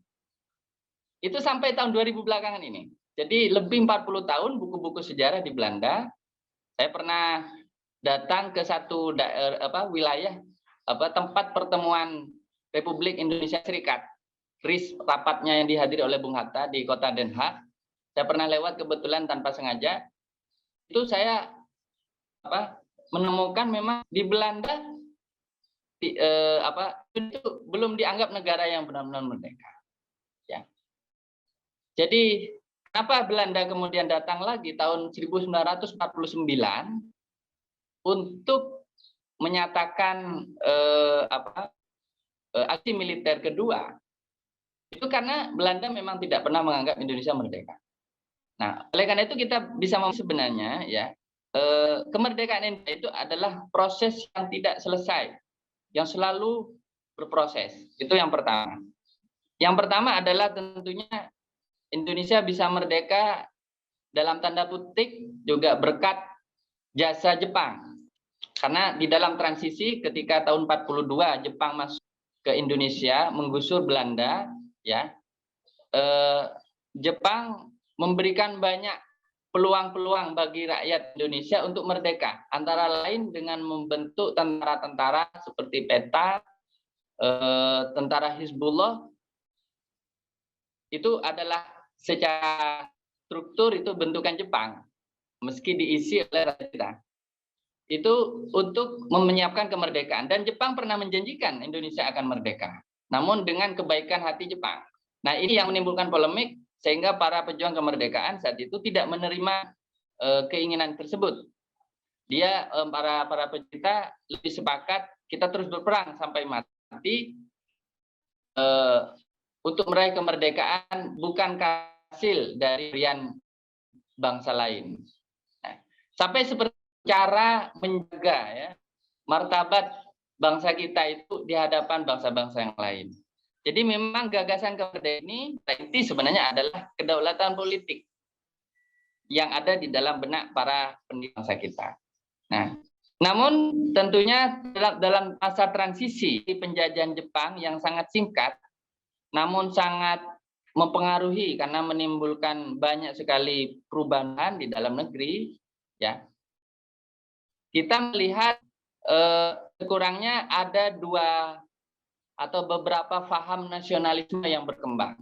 Itu sampai tahun 2000 belakangan ini. Jadi lebih 40 tahun buku-buku sejarah di Belanda. Saya pernah datang ke satu wilayah tempat pertemuan Republik Indonesia Serikat. RIS rapatnya yang dihadiri oleh Bung Hatta di kota Den Haag. Saya pernah lewat kebetulan tanpa sengaja. Itu saya menemukan memang di Belanda itu belum dianggap negara yang benar-benar merdeka. Ya. Jadi kenapa Belanda kemudian datang lagi tahun 1949 untuk menyatakan aksi militer kedua? Itu karena Belanda memang tidak pernah menganggap Indonesia merdeka. Nah, oleh karena itu kita bisa sebenarnya ya kemerdekaan Indonesia itu adalah proses yang tidak selesai, yang selalu berproses. Itu yang pertama. Yang pertama adalah tentunya Indonesia bisa merdeka dalam tanda petik juga berkat jasa Jepang. Karena di dalam transisi ketika tahun 42 Jepang masuk ke Indonesia menggusur Belanda, ya, Jepang memberikan banyak peluang-peluang bagi rakyat Indonesia untuk merdeka, antara lain dengan membentuk tentara-tentara seperti PETA, tentara Hizbullah. Itu adalah secara struktur itu bentukan Jepang, meski diisi oleh rakyat kita. Itu untuk menyiapkan kemerdekaan, dan Jepang pernah menjanjikan Indonesia akan merdeka, namun dengan kebaikan hati Jepang. Nah, ini yang menimbulkan polemik sehingga para pejuang kemerdekaan saat itu tidak menerima keinginan tersebut. Dia para pejuang lebih sepakat kita terus berperang sampai mati untuk meraih kemerdekaan, bukan hasil dari pemberian bangsa lain. Nah, sampai seperti cara menjaga, ya, martabat bangsa kita itu di hadapan bangsa-bangsa yang lain. Jadi memang gagasan kemerdekaan ini inti sebenarnya adalah kedaulatan politik yang ada di dalam benak para pendiri bangsa kita. Nah, namun tentunya dalam masa transisi penjajahan Jepang yang sangat singkat, namun sangat mempengaruhi karena menimbulkan banyak sekali perubahan di dalam negeri, ya. Kita melihat kurangnya ada dua atau beberapa paham nasionalisme yang berkembang.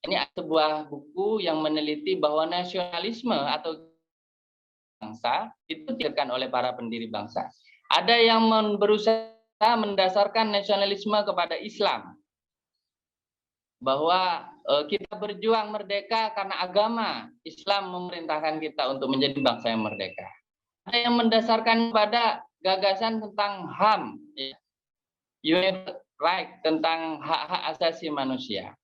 Ini sebuah buku yang meneliti bahwa nasionalisme atau bangsa itu dilakukan oleh para pendiri bangsa. Ada yang berusaha mendasarkan nasionalisme kepada Islam, bahwa kita berjuang merdeka karena agama Islam memerintahkan kita untuk menjadi bangsa yang merdeka. Ada yang mendasarkan pada gagasan tentang HAM, human right, tentang hak-hak asasi manusia.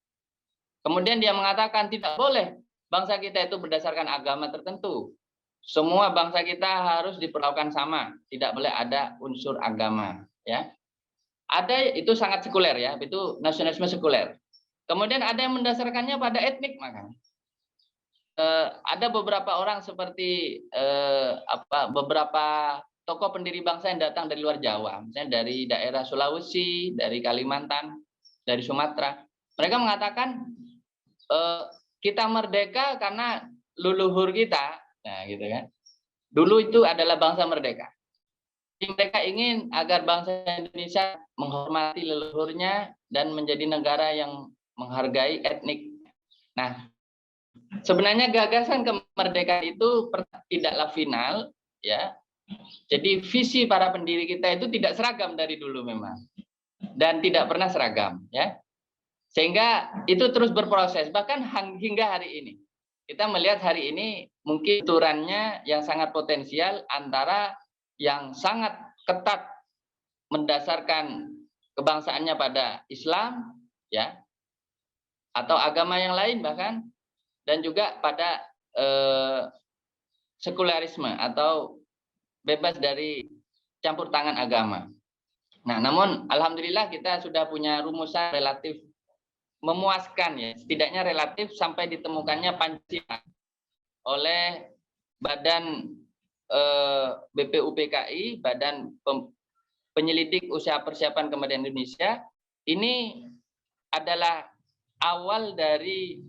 Kemudian dia mengatakan tidak boleh bangsa kita itu berdasarkan agama tertentu. Semua bangsa kita harus diperlakukan sama, tidak boleh ada unsur agama, ya. Ada, itu sangat sekuler, ya, itu nasionalisme sekuler. Kemudian ada yang mendasarkannya pada etnik, makanya. Ada beberapa orang seperti beberapa tokoh pendiri bangsa yang datang dari luar Jawa, misalnya dari daerah Sulawesi, dari Kalimantan, dari Sumatera. Mereka mengatakan kita merdeka karena leluhur kita, nah gitu kan. Dulu itu adalah bangsa merdeka. Jadi mereka ingin agar bangsa Indonesia menghormati leluhurnya dan menjadi negara yang menghargai etnik. Nah, sebenarnya gagasan kemerdekaan itu tidaklah final, ya. Jadi visi para pendiri kita itu tidak seragam dari dulu memang, dan tidak pernah seragam, ya. Sehingga itu terus berproses, bahkan hingga hari ini. Kita melihat hari ini mungkin aturannya yang sangat potensial antara yang sangat ketat mendasarkan kebangsaannya pada Islam, ya, atau agama yang lain bahkan, dan juga pada sekularisme atau bebas dari campur tangan agama. Nah, namun alhamdulillah kita sudah punya rumusan relatif memuaskan, ya, setidaknya relatif sampai ditemukannya Pancasila oleh Badan BPUPKI, Badan Penyelidik Usaha Persiapan Kemerdekaan Indonesia. Ini adalah awal dari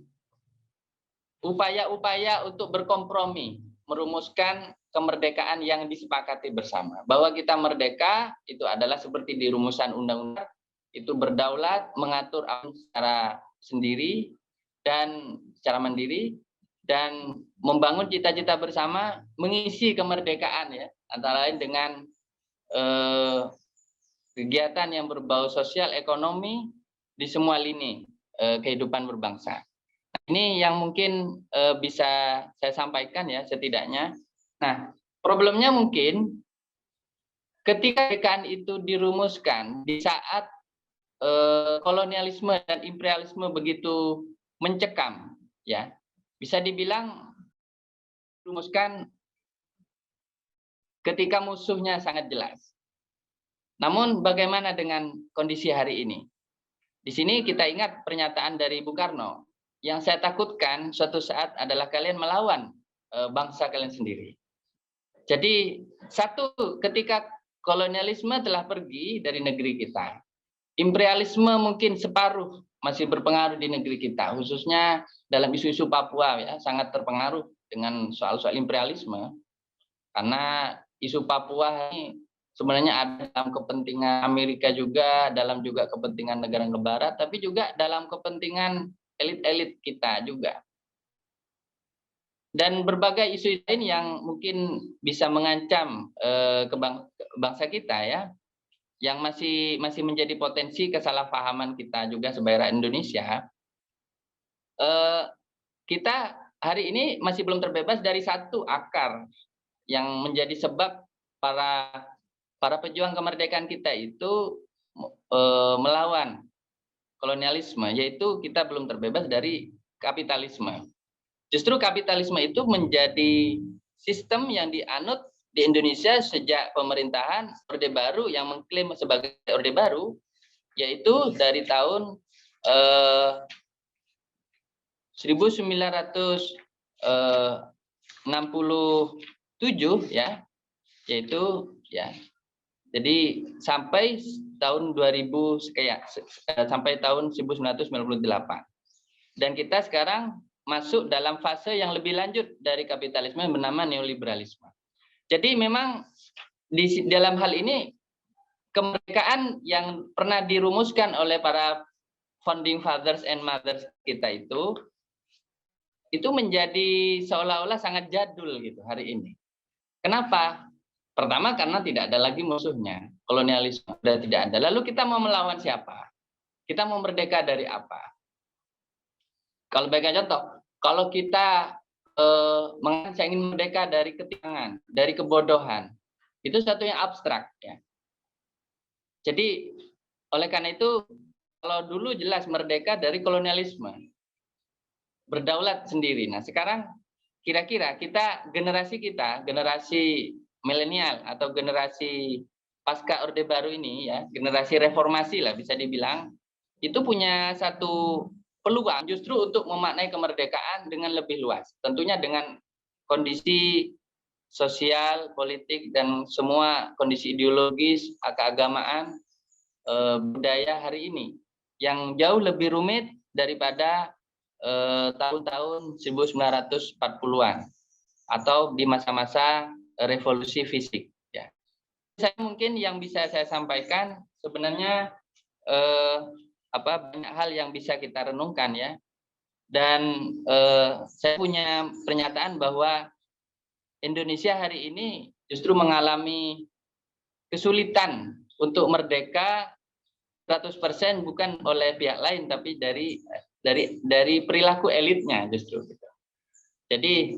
upaya-upaya untuk berkompromi, merumuskan kemerdekaan yang disepakati bersama. Bahwa kita merdeka itu adalah seperti di rumusan undang-undang, itu berdaulat, mengatur secara sendiri dan secara mandiri, dan membangun cita-cita bersama, mengisi kemerdekaan, ya, antara lain dengan kegiatan yang berbau sosial, ekonomi di semua lini kehidupan berbangsa. Nah, ini yang mungkin bisa saya sampaikan, ya, setidaknya. Nah, problemnya mungkin ketika kemerdekaan itu dirumuskan di saat kolonialisme dan imperialisme begitu mencekam, ya, bisa dibilang rumuskan ketika musuhnya sangat jelas. Namun bagaimana dengan kondisi hari ini? Di sini kita ingat pernyataan dari Bung Karno, yang saya takutkan suatu saat adalah kalian melawan bangsa kalian sendiri. Jadi satu, ketika kolonialisme telah pergi dari negeri kita. Imperialisme mungkin separuh masih berpengaruh di negeri kita, khususnya dalam isu-isu Papua ya, sangat terpengaruh dengan soal-soal imperialisme. Karena isu Papua ini sebenarnya ada dalam kepentingan Amerika juga, dalam juga kepentingan negara-negara barat, tapi juga dalam kepentingan elit-elit kita juga. Dan berbagai isu lain yang mungkin bisa mengancam bangsa kita ya, yang masih menjadi potensi kesalahpahaman kita juga sebagai rakyat Indonesia. Kita hari ini masih belum terbebas dari satu akar yang menjadi sebab para pejuang kemerdekaan kita itu melawan kolonialisme, yaitu kita belum terbebas dari kapitalisme. Justru kapitalisme itu menjadi sistem yang dianut di Indonesia sejak pemerintahan Orde Baru yang mengklaim sebagai Orde Baru, yaitu dari tahun 1967 ya, yaitu ya. Jadi sampai tahun 2000 sampai tahun 1998. Dan kita sekarang masuk dalam fase yang lebih lanjut dari kapitalisme yang bernama neoliberalisme. Jadi memang di dalam hal ini kemerdekaan yang pernah dirumuskan oleh para founding fathers and mothers kita itu menjadi seolah-olah sangat jadul gitu hari ini. Kenapa? Pertama karena tidak ada lagi musuhnya, kolonialisme sudah tidak ada. Lalu kita mau melawan siapa? Kita mau merdeka dari apa? Kalau bagi contoh, kalau kita saya ingin merdeka dari ketimpangan, dari kebodohan, itu satu yang abstrak ya. Jadi oleh karena itu, kalau dulu jelas merdeka dari kolonialisme, berdaulat sendiri. Nah sekarang kira-kira generasi milenial atau generasi pasca Orde Baru ini ya, generasi reformasi lah bisa dibilang, itu punya satu peluang justru untuk memaknai kemerdekaan dengan lebih luas. Tentunya dengan kondisi sosial, politik, dan semua kondisi ideologis, keagamaan, budaya hari ini yang jauh lebih rumit daripada tahun-tahun 1940-an atau di masa-masa revolusi fisik. Ya. Saya mungkin yang bisa saya sampaikan sebenarnya banyak hal yang bisa kita renungkan ya. Dan saya punya pernyataan bahwa Indonesia hari ini justru mengalami kesulitan untuk merdeka 100% bukan oleh pihak lain tapi dari perilaku elitnya justru. Jadi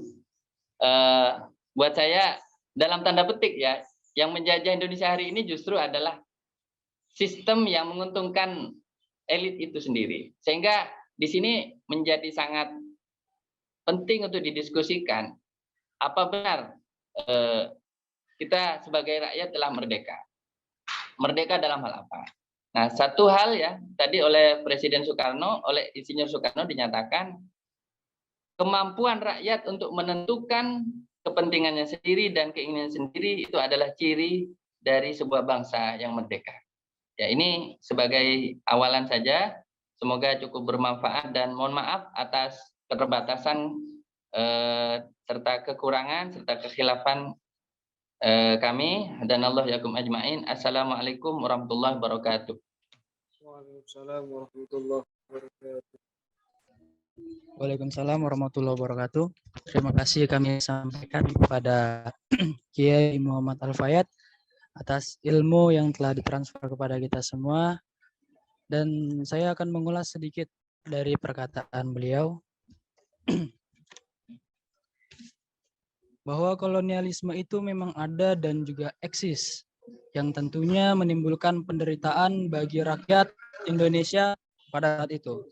buat saya dalam tanda petik ya, yang menjajah Indonesia hari ini justru adalah sistem yang menguntungkan elit itu sendiri. Sehingga di sini menjadi sangat penting untuk didiskusikan apa benar kita sebagai rakyat telah merdeka. Merdeka dalam hal apa? Nah, satu hal ya, tadi oleh Presiden Soekarno, oleh Insinyur Soekarno dinyatakan kemampuan rakyat untuk menentukan kepentingannya sendiri dan keinginan sendiri itu adalah ciri dari sebuah bangsa yang merdeka. Ya, ini sebagai awalan saja. Semoga cukup bermanfaat dan mohon maaf atas keterbatasan serta kekurangan serta kekhilafan kami. Dan Allah yakum ajmain. Assalamualaikum warahmatullahi wabarakatuh. Waalaikumsalam warahmatullahi wabarakatuh. Waalaikumsalam warahmatullahi wabarakatuh. Terima kasih kami sampaikan kepada Kiai Muhammad Al-Fayad atas ilmu yang telah ditransfer kepada kita semua. Dan saya akan mengulas sedikit dari perkataan beliau bahwa kolonialisme itu memang ada dan juga eksis, yang tentunya menimbulkan penderitaan bagi rakyat Indonesia pada saat itu.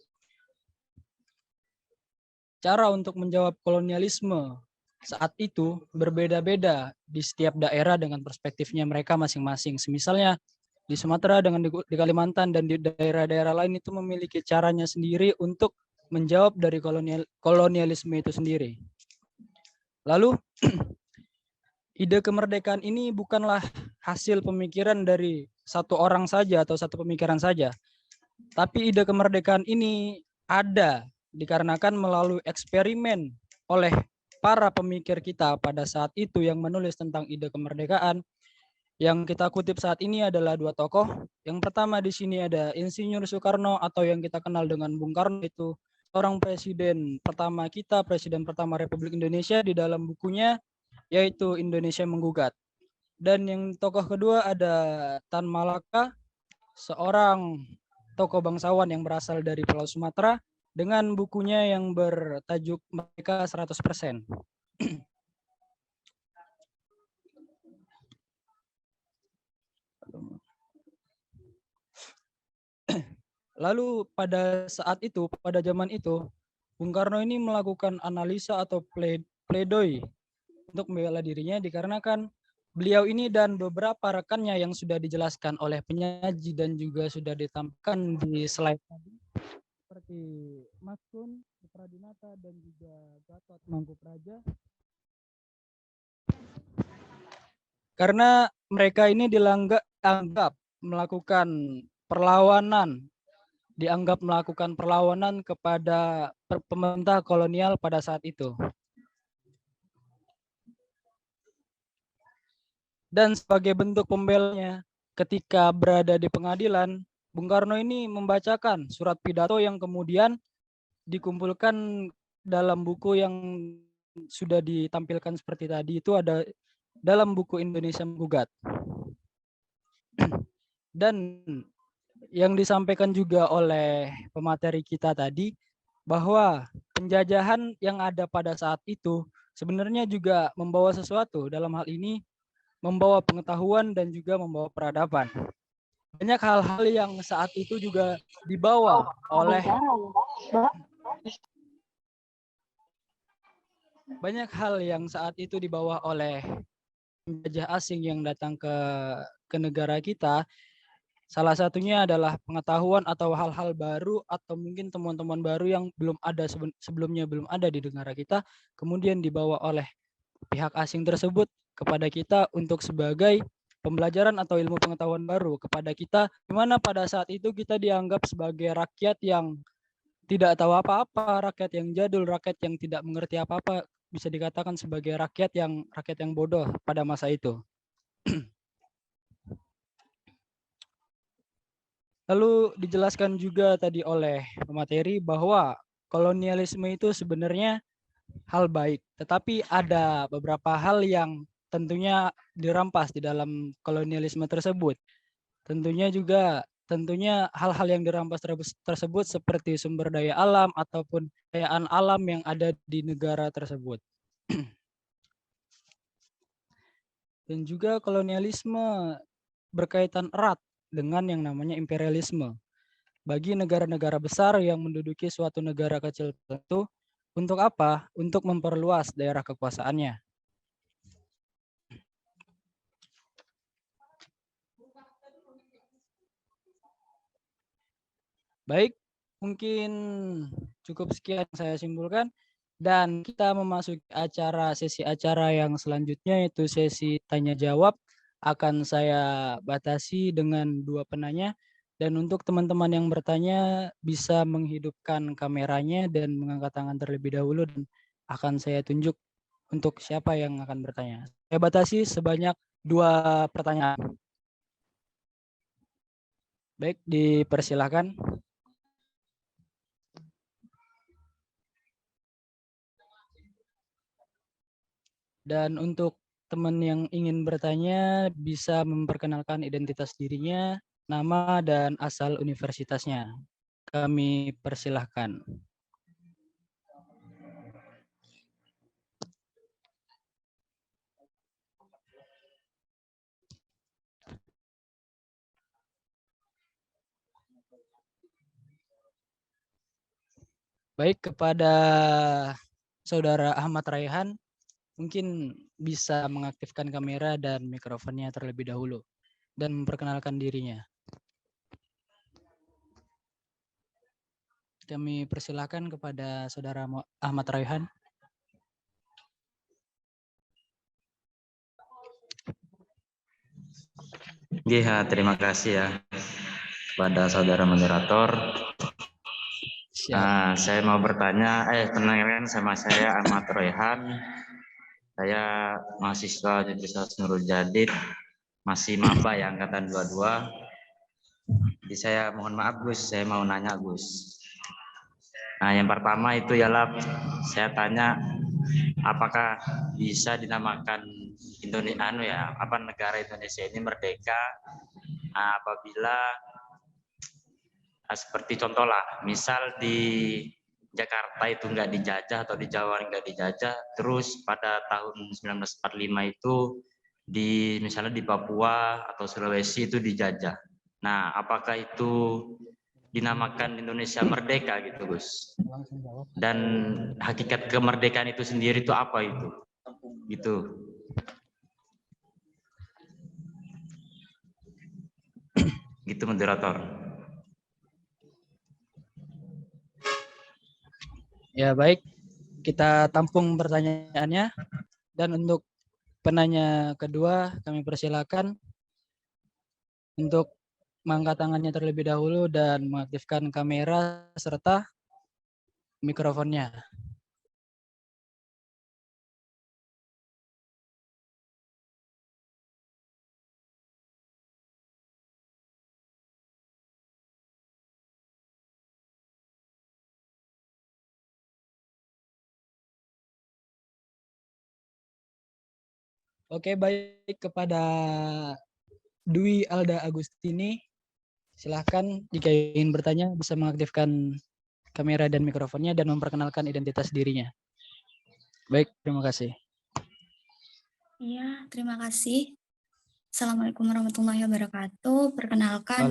Cara untuk menjawab kolonialisme saat itu berbeda-beda di setiap daerah dengan perspektifnya mereka masing-masing. Misalnya di Sumatera dengan di Kalimantan dan di daerah-daerah lain itu memiliki caranya sendiri untuk menjawab dari kolonialisme itu sendiri. Lalu ide kemerdekaan ini bukanlah hasil pemikiran dari satu orang saja atau satu pemikiran saja. Tapi ide kemerdekaan ini ada dikarenakan melalui eksperimen oleh para pemikir kita pada saat itu yang menulis tentang ide kemerdekaan. Yang kita kutip saat ini adalah dua tokoh. Yang pertama di sini ada Insinyur Soekarno atau yang kita kenal dengan Bung Karno, itu seorang presiden pertama kita, presiden pertama Republik Indonesia di dalam bukunya yaitu Indonesia Menggugat. Dan yang tokoh kedua ada Tan Malaka, seorang tokoh bangsawan yang berasal dari Pulau Sumatera dengan bukunya yang bertajuk Merdeka 100%. Lalu pada saat itu, pada zaman itu, Bung Karno ini melakukan analisa atau pledoi untuk membela dirinya dikarenakan beliau ini dan beberapa rekannya yang sudah dijelaskan oleh penyaji dan juga sudah ditampilkan di slide tadi, seperti Mas Kun, Pradinata, dan juga Gatot Mangkupraja. Karena mereka ini dianggap melakukan perlawanan kepada pemerintah kolonial pada saat itu. Dan sebagai bentuk pembelanya, ketika berada di pengadilan, Bung Karno ini membacakan surat pidato yang kemudian dikumpulkan dalam buku yang sudah ditampilkan seperti tadi, itu ada dalam buku Indonesia Menggugat. Dan yang disampaikan juga oleh pemateri kita tadi, bahwa penjajahan yang ada pada saat itu sebenarnya juga membawa sesuatu, dalam hal ini membawa pengetahuan dan juga membawa peradaban. Banyak hal-hal yang saat itu juga dibawa oleh penjajah asing yang datang ke negara kita. Salah satunya adalah pengetahuan atau hal-hal baru atau mungkin temuan-temuan baru yang sebelumnya belum ada di negara kita, kemudian dibawa oleh pihak asing tersebut kepada kita untuk sebagai pembelajaran atau ilmu pengetahuan baru kepada kita, di mana pada saat itu kita dianggap sebagai rakyat yang tidak tahu apa-apa, rakyat yang jadul, rakyat yang tidak mengerti apa-apa, bisa dikatakan sebagai rakyat yang bodoh pada masa itu. Lalu dijelaskan juga tadi oleh pemateri bahwa kolonialisme itu sebenarnya hal baik, tetapi ada beberapa hal yang tentunya dirampas di dalam kolonialisme tersebut. Tentunya hal-hal yang dirampas tersebut seperti sumber daya alam ataupun kekayaan alam yang ada di negara tersebut. Dan juga kolonialisme berkaitan erat dengan yang namanya imperialisme. Bagi negara-negara besar yang menduduki suatu negara kecil tertentu, untuk apa? Untuk memperluas daerah kekuasaannya. Baik, mungkin cukup sekian saya simpulkan. Dan kita memasuki sesi acara yang selanjutnya, yaitu sesi tanya jawab. Akan saya batasi dengan 2 penanya. Dan untuk teman-teman yang bertanya bisa menghidupkan kameranya dan mengangkat tangan terlebih dahulu, dan akan saya tunjuk untuk siapa yang akan bertanya. Saya batasi sebanyak 2 pertanyaan. Baik, dipersilakan. Dan untuk teman yang ingin bertanya bisa memperkenalkan identitas dirinya, nama dan asal universitasnya. Kami persilahkan. Baik, kepada Saudara Ahmad Raihan, mungkin bisa mengaktifkan kamera dan mikrofonnya terlebih dahulu dan memperkenalkan dirinya. Kami persilahkan kepada Saudara Ahmad Raihan. Iya, terima kasih ya kepada saudara moderator. Siap. Saya mau bertanya, kenalkan sama saya Ahmad Royhan. Saya mahasiswa Universitas Nurul Jadid, masih maba ya angkatan 22. Jadi saya mohon maaf Gus, saya mau nanya Gus. Nah, yang pertama itu ialah saya tanya apakah bisa dinamakan Indonesia negara Indonesia ini merdeka apabila seperti contoh lah, misal di Jakarta itu nggak dijajah atau di Jawa nggak dijajah, terus pada tahun 1945 itu misalnya di Papua atau Sulawesi itu dijajah. Nah, apakah itu dinamakan Indonesia merdeka gitu, Gus? Dan hakikat kemerdekaan itu sendiri itu apa itu? Gitu. Gitu moderator. Ya, baik. Kita tampung pertanyaannya. Dan untuk penanya kedua, kami persilakan untuk mengangkat tangannya terlebih dahulu dan mengaktifkan kamera serta mikrofonnya. Oke, baik, kepada Dwi Alda Agustini, silahkan jika ingin bertanya bisa mengaktifkan kamera dan mikrofonnya dan memperkenalkan identitas dirinya. Baik, terima kasih. Iya, terima kasih. Assalamualaikum warahmatullahi wabarakatuh. Perkenalkan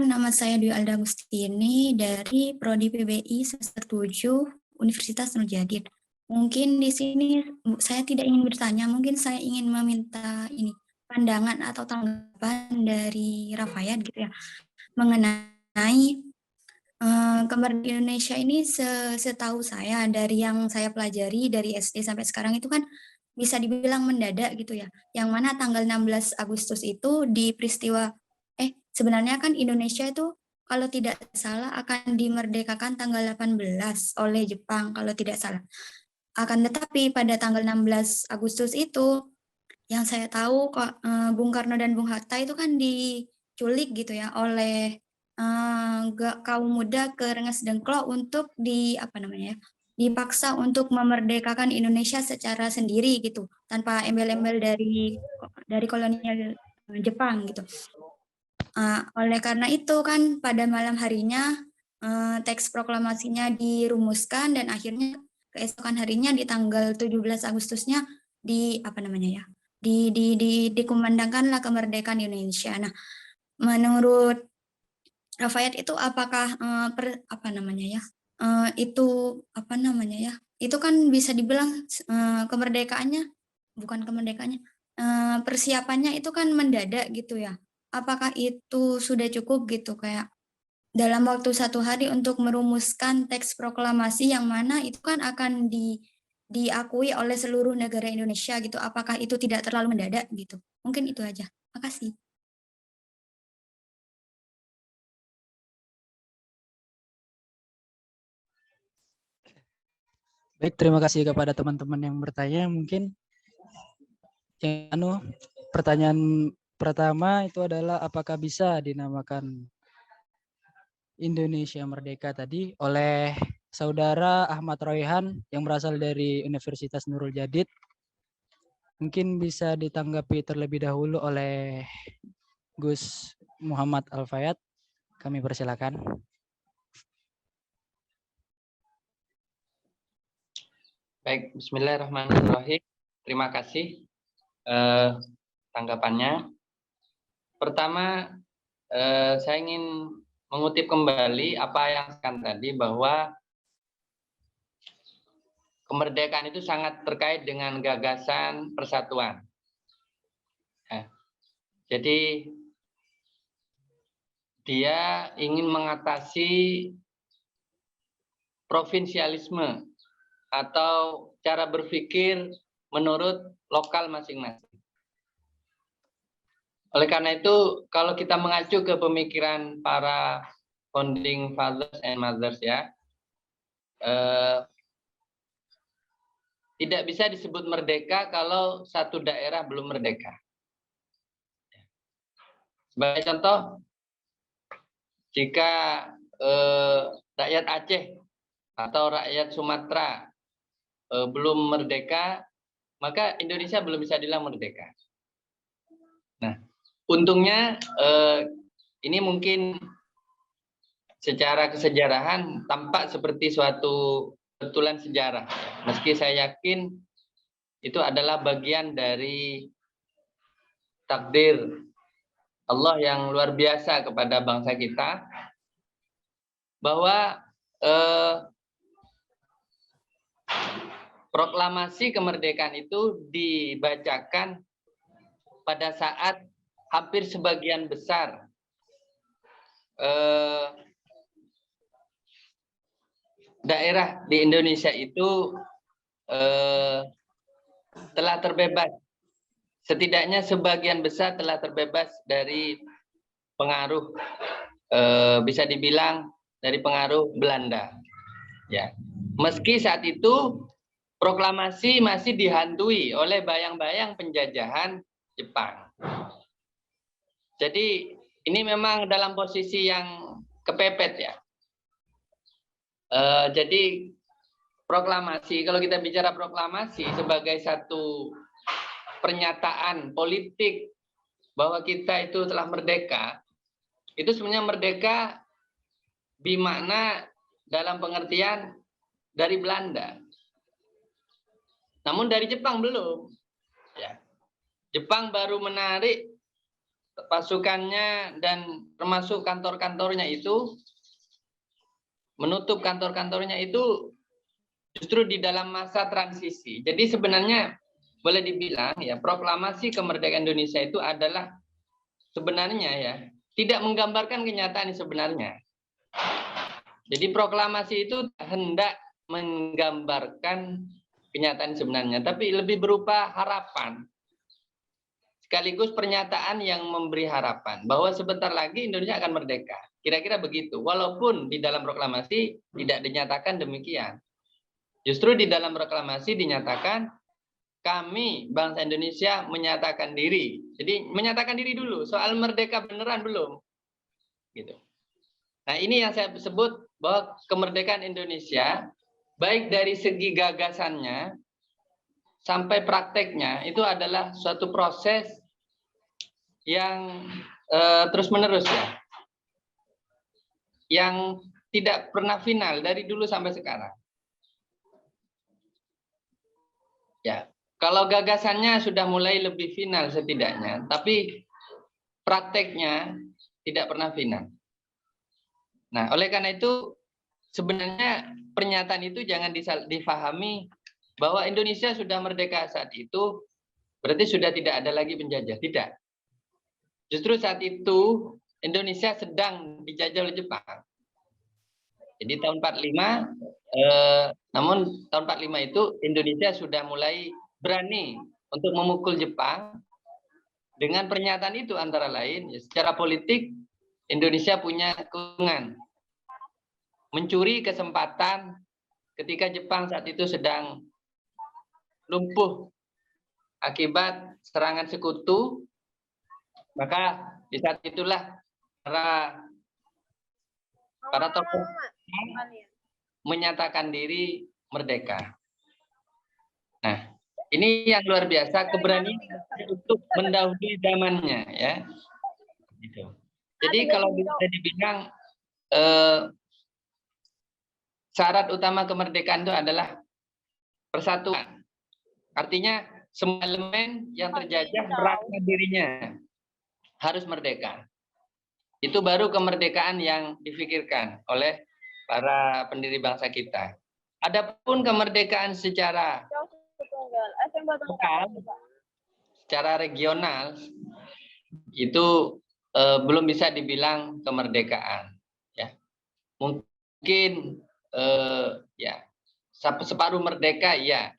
nama saya Dwi Alda Agustini dari Prodi PBI semester 7 Universitas Nurul Jadid. Mungkin di sini saya tidak ingin bertanya, mungkin saya ingin meminta pandangan atau tanggapan dari Rafayat gitu ya mengenai kemerdekaan Indonesia ini. Setahu saya dari yang saya pelajari dari SD sampai sekarang itu kan bisa dibilang mendadak gitu ya. Yang mana tanggal 16 Agustus itu di peristiwa sebenarnya kan Indonesia itu kalau tidak salah akan dimerdekakan tanggal 18 oleh Jepang kalau tidak salah. Akan tetapi pada tanggal 16 Agustus itu yang saya tahu Bung Karno dan Bung Hatta itu kan diculik gitu ya oleh kaum muda ke Rengas Dengklok untuk dipaksa untuk memerdekakan Indonesia secara sendiri gitu tanpa embel-embel dari kolonial Jepang gitu. Oleh karena itu kan pada malam harinya teks proklamasinya dirumuskan dan akhirnya keesokan harinya di tanggal 17 Agustusnya dikumandangkanlah kemerdekaan Indonesia. Nah, menurut Rafayat itu apakah itu kan bisa dibilang persiapannya itu kan mendadak gitu ya. Apakah itu sudah cukup gitu kayak dalam waktu 1 hari untuk merumuskan teks proklamasi yang mana itu kan akan diakui oleh seluruh negara Indonesia gitu. Apakah itu tidak terlalu mendadak gitu? Mungkin itu aja. Makasih. Baik, terima kasih kepada teman-teman yang bertanya. Mungkin pertanyaan pertama itu adalah apakah bisa dinamakan Indonesia Merdeka tadi oleh saudara Ahmad Royhan yang berasal dari Universitas Nurul Jadid. Mungkin bisa ditanggapi terlebih dahulu oleh Gus Muhammad Al-Fayat. Kami persilakan. Baik, bismillahirrahmanirrahim. Terima kasih tanggapannya. Pertama, saya ingin mengutip kembali apa yang saya tadi bahwa kemerdekaan itu sangat terkait dengan gagasan persatuan. Jadi dia ingin mengatasi provinsialisme atau cara berpikir menurut lokal masing-masing. Oleh karena itu, kalau kita mengacu ke pemikiran para founding fathers and mothers ya, tidak bisa disebut merdeka kalau satu daerah belum merdeka. Sebagai contoh, jika rakyat Aceh atau rakyat Sumatera belum merdeka, maka Indonesia belum bisa dibilang merdeka. Nah, untungnya ini mungkin secara kesejarahan tampak seperti suatu betulan sejarah. Meski saya yakin itu adalah bagian dari takdir Allah yang luar biasa kepada bangsa kita, bahwa proklamasi kemerdekaan itu dibacakan pada saat hampir sebagian besar daerah di Indonesia itu telah terbebas. Setidaknya sebagian besar telah terbebas dari pengaruh, bisa dibilang dari pengaruh Belanda. Ya, meski saat itu proklamasi masih dihantui oleh bayang-bayang penjajahan Jepang. Jadi ini memang dalam posisi yang kepepet ya. Jadi proklamasi, kalau kita bicara proklamasi sebagai satu pernyataan politik bahwa kita itu telah merdeka, itu sebenarnya merdeka bermakna dalam pengertian dari Belanda. Namun dari Jepang belum. Ya. Jepang baru menarik pasukannya dan termasuk kantor-kantornya itu, menutup kantor-kantornya itu justru di dalam masa transisi. Jadi sebenarnya boleh dibilang ya, proklamasi kemerdekaan Indonesia itu adalah sebenarnya ya tidak menggambarkan kenyataan yang sebenarnya. Jadi proklamasi itu hendak menggambarkan kenyataan sebenarnya, tapi lebih berupa harapan. Sekaligus pernyataan yang memberi harapan bahwa sebentar lagi Indonesia akan merdeka. Kira-kira begitu. Walaupun di dalam proklamasi tidak dinyatakan demikian. Justru di dalam proklamasi dinyatakan kami bangsa Indonesia menyatakan diri. Jadi menyatakan diri dulu, soal merdeka beneran belum. Gitu. Nah, ini yang saya sebut bahwa kemerdekaan Indonesia baik dari segi gagasannya sampai prakteknya itu adalah suatu proses yang terus-menerus ya. Yang tidak pernah final dari dulu sampai sekarang. Ya, kalau gagasannya sudah mulai lebih final setidaknya, tapi prakteknya tidak pernah final. Nah, oleh karena itu sebenarnya pernyataan itu jangan difahami bahwa Indonesia sudah merdeka saat itu, berarti sudah tidak ada lagi penjajah. Tidak. Justru saat itu Indonesia sedang dijajah oleh Jepang. Jadi tahun 45, namun tahun 45 itu Indonesia sudah mulai berani untuk memukul Jepang dengan pernyataan itu antara lain ya, secara politik Indonesia punya keuntungan mencuri kesempatan ketika Jepang saat itu sedang lumpuh akibat serangan sekutu, maka di saat itulah para tokoh menyatakan diri merdeka. Nah, ini yang luar biasa, keberanian untuk mendahului zamannya ya. Gitu. Jadi kalau bisa dibilang syarat utama kemerdekaan itu adalah persatuan. Artinya semua elemen yang terjajah merasa dirinya harus merdeka. Itu baru kemerdekaan yang difikirkan oleh para pendiri bangsa kita. Adapun kemerdekaan secara lokal, secara regional, itu belum bisa dibilang kemerdekaan. Ya, mungkin ya separuh merdeka, ya.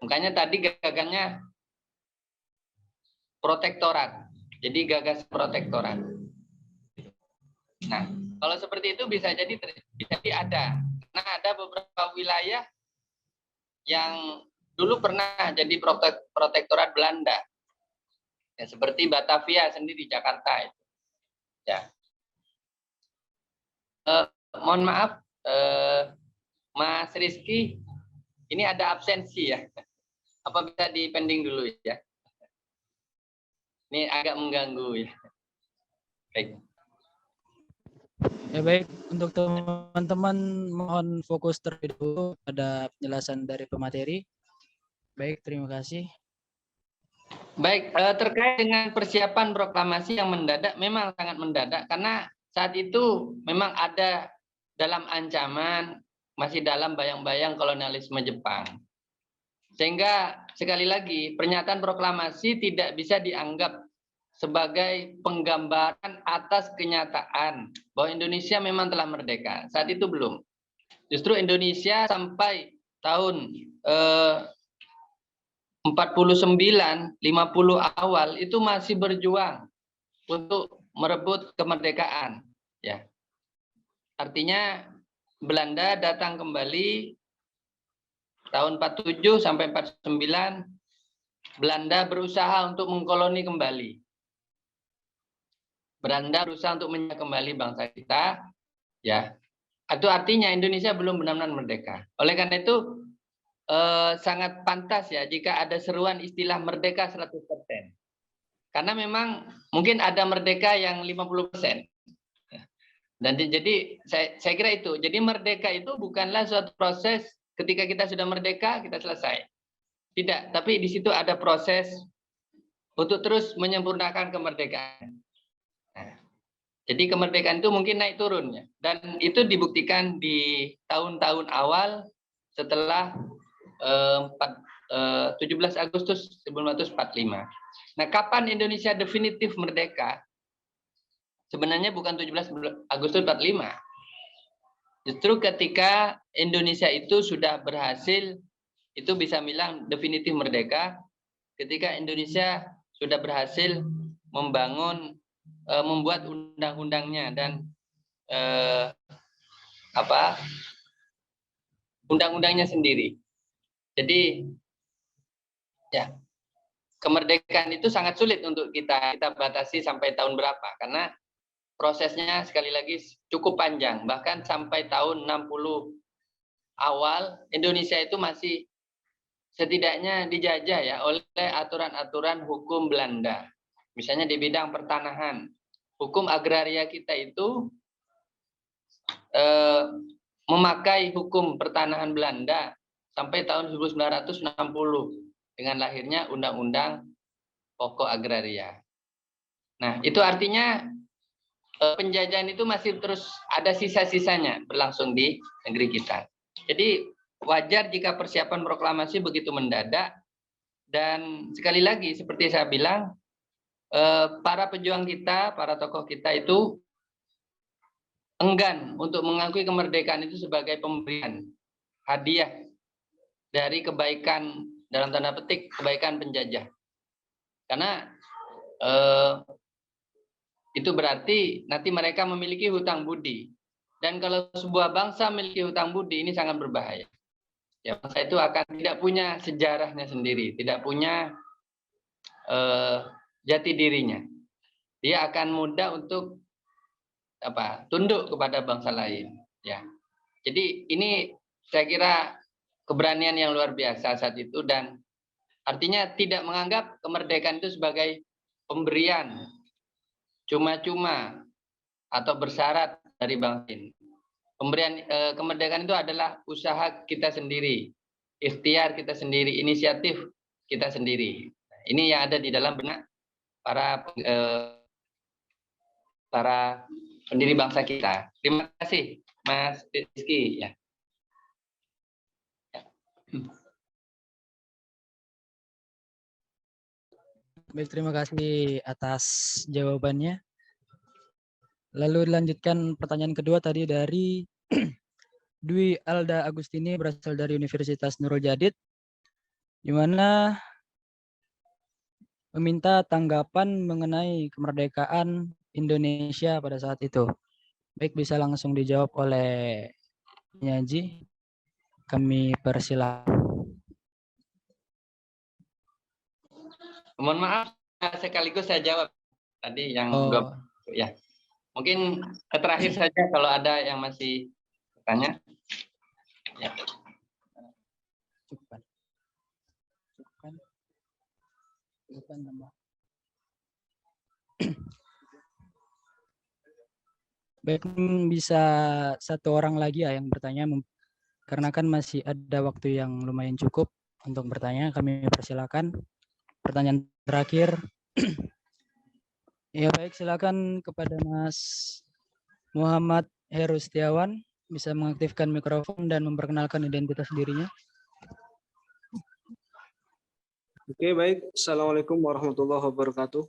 Makanya tadi gagasannya protektorat. Jadi gagas protektorat. Nah, kalau seperti itu bisa jadi ada. Karena ada beberapa wilayah yang dulu pernah jadi protektorat Belanda. Ya, seperti Batavia sendiri di Jakarta itu. Ya. Mohon maaf, Mas Rizky, ini ada absensi ya. Apa bisa dipending dulu ya? Ini agak mengganggu ya. Baik. Ya baik, untuk teman-teman mohon fokus terlebih dahulu pada penjelasan dari pemateri. Baik, terima kasih. Baik, terkait dengan persiapan proklamasi yang mendadak, memang sangat mendadak karena saat itu memang ada dalam ancaman, masih dalam bayang-bayang kolonialisme Jepang. Sehingga sekali lagi pernyataan proklamasi tidak bisa dianggap sebagai penggambaran atas kenyataan bahwa Indonesia memang telah merdeka. Saat itu belum. Justru Indonesia sampai tahun 49, 50 awal itu masih berjuang untuk merebut kemerdekaan. Ya, artinya Belanda datang kembali tahun 47 sampai 49. Belanda berusaha untuk mengkoloni kembali. Belanda berusaha untuk menyerah kembali bangsa kita. Ya, itu artinya Indonesia belum benar-benar merdeka. Oleh karena itu sangat pantas ya jika ada seruan istilah merdeka 100%. Karena memang mungkin ada merdeka yang 50%. Dan jadi saya kira itu. Jadi merdeka itu bukanlah suatu proses ketika kita sudah merdeka kita selesai. Tidak, tapi di situ ada proses untuk terus menyempurnakan kemerdekaan. Nah, jadi kemerdekaan itu mungkin naik turun ya. Dan itu dibuktikan di tahun-tahun awal setelah 17 Agustus 1945. Nah, kapan Indonesia definitif merdeka? Sebenarnya bukan 17 Agustus 45. Justru ketika Indonesia itu sudah berhasil, itu bisa bilang definitif merdeka, ketika Indonesia sudah berhasil membangun, membuat undang-undangnya dan undang-undangnya sendiri. Jadi ya kemerdekaan itu sangat sulit untuk kita batasi sampai tahun berapa karena prosesnya sekali lagi cukup panjang, bahkan sampai tahun 60 awal Indonesia itu masih setidaknya dijajah ya oleh aturan-aturan hukum Belanda. Misalnya di bidang pertanahan, hukum agraria kita itu memakai hukum pertanahan Belanda sampai tahun 1960 dengan lahirnya Undang-Undang Pokok Agraria. Nah, itu artinya penjajahan itu masih terus ada sisa-sisanya berlangsung di negeri kita. Jadi wajar jika persiapan proklamasi begitu mendadak dan sekali lagi seperti saya bilang para pejuang kita, para tokoh kita itu enggan untuk mengakui kemerdekaan itu sebagai pemberian hadiah dari kebaikan dalam tanda petik kebaikan penjajah. Karena itu berarti nanti mereka memiliki hutang budi. Dan kalau sebuah bangsa memiliki hutang budi, ini sangat berbahaya. Ya, bangsa itu akan tidak punya sejarahnya sendiri, tidak punya jati dirinya. Dia akan mudah untuk tunduk kepada bangsa lain. Ya, jadi ini saya kira keberanian yang luar biasa saat itu dan artinya tidak menganggap kemerdekaan itu sebagai pemberian cuma-cuma atau bersyarat dari bangsa ini. Pemberian kemerdekaan itu adalah usaha kita sendiri, ikhtiar kita sendiri, inisiatif kita sendiri. Ini yang ada di dalam benak para pendiri bangsa kita. Terima kasih, Mas Rizky. Ya. Baik, terima kasih atas jawabannya. Lalu dilanjutkan pertanyaan kedua tadi dari Dwi Alda Agustini berasal dari Universitas Nurul Jadid. di mana meminta tanggapan mengenai kemerdekaan Indonesia pada saat itu. Baik, bisa langsung dijawab oleh penyaji. Kami persilakan. Mohon maaf, sekaligus saya jawab tadi yang ya. Mungkin terakhir saja kalau ada yang masih bertanya. Ya. Baik, bisa satu orang lagi ya yang bertanya, karena kan masih ada waktu yang lumayan cukup untuk bertanya. Kami persilakan. Pertanyaan terakhir. Ya baik, silakan kepada Mas Muhammad Heru Setiawan, bisa mengaktifkan mikrofon dan memperkenalkan identitas dirinya. Oke, baik. Assalamualaikum warahmatullahi wabarakatuh.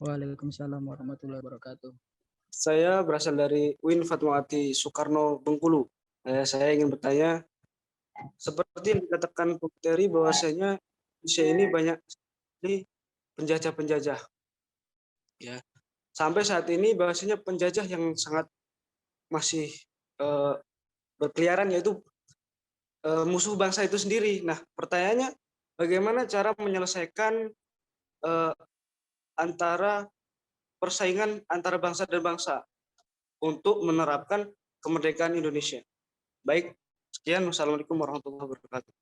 Waalaikumsalam warahmatullahi wabarakatuh. Saya berasal dari UIN Fatmawati Soekarno Bengkulu. Saya ingin bertanya, seperti yang dikatakan Bung Terry bahwasanya Indonesia ini banyak sekali penjajah-penjajah. Ya, sampai saat ini bahwasanya penjajah yang sangat masih berkeliaran yaitu musuh bangsa itu sendiri. Nah, pertanyaannya, bagaimana cara menyelesaikan antara persaingan antara bangsa dan bangsa untuk menerapkan kemerdekaan Indonesia? Baik, sekian. Wassalamualaikum warahmatullahi wabarakatuh.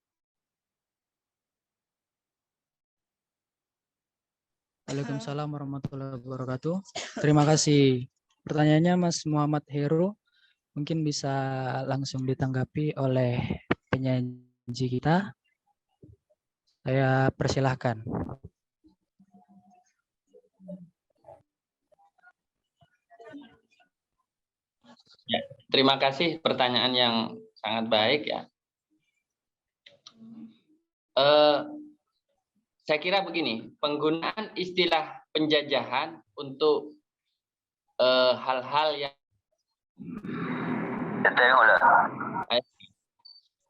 Waalaikumsalam warahmatullahi wabarakatuh. Terima kasih. Pertanyaannya Mas Muhammad Heru, mungkin bisa langsung ditanggapi oleh penyaji kita. Saya persilahkan. Ya, terima kasih, pertanyaan yang sangat baik ya. Saya kira begini, penggunaan istilah penjajahan untuk hal-hal yang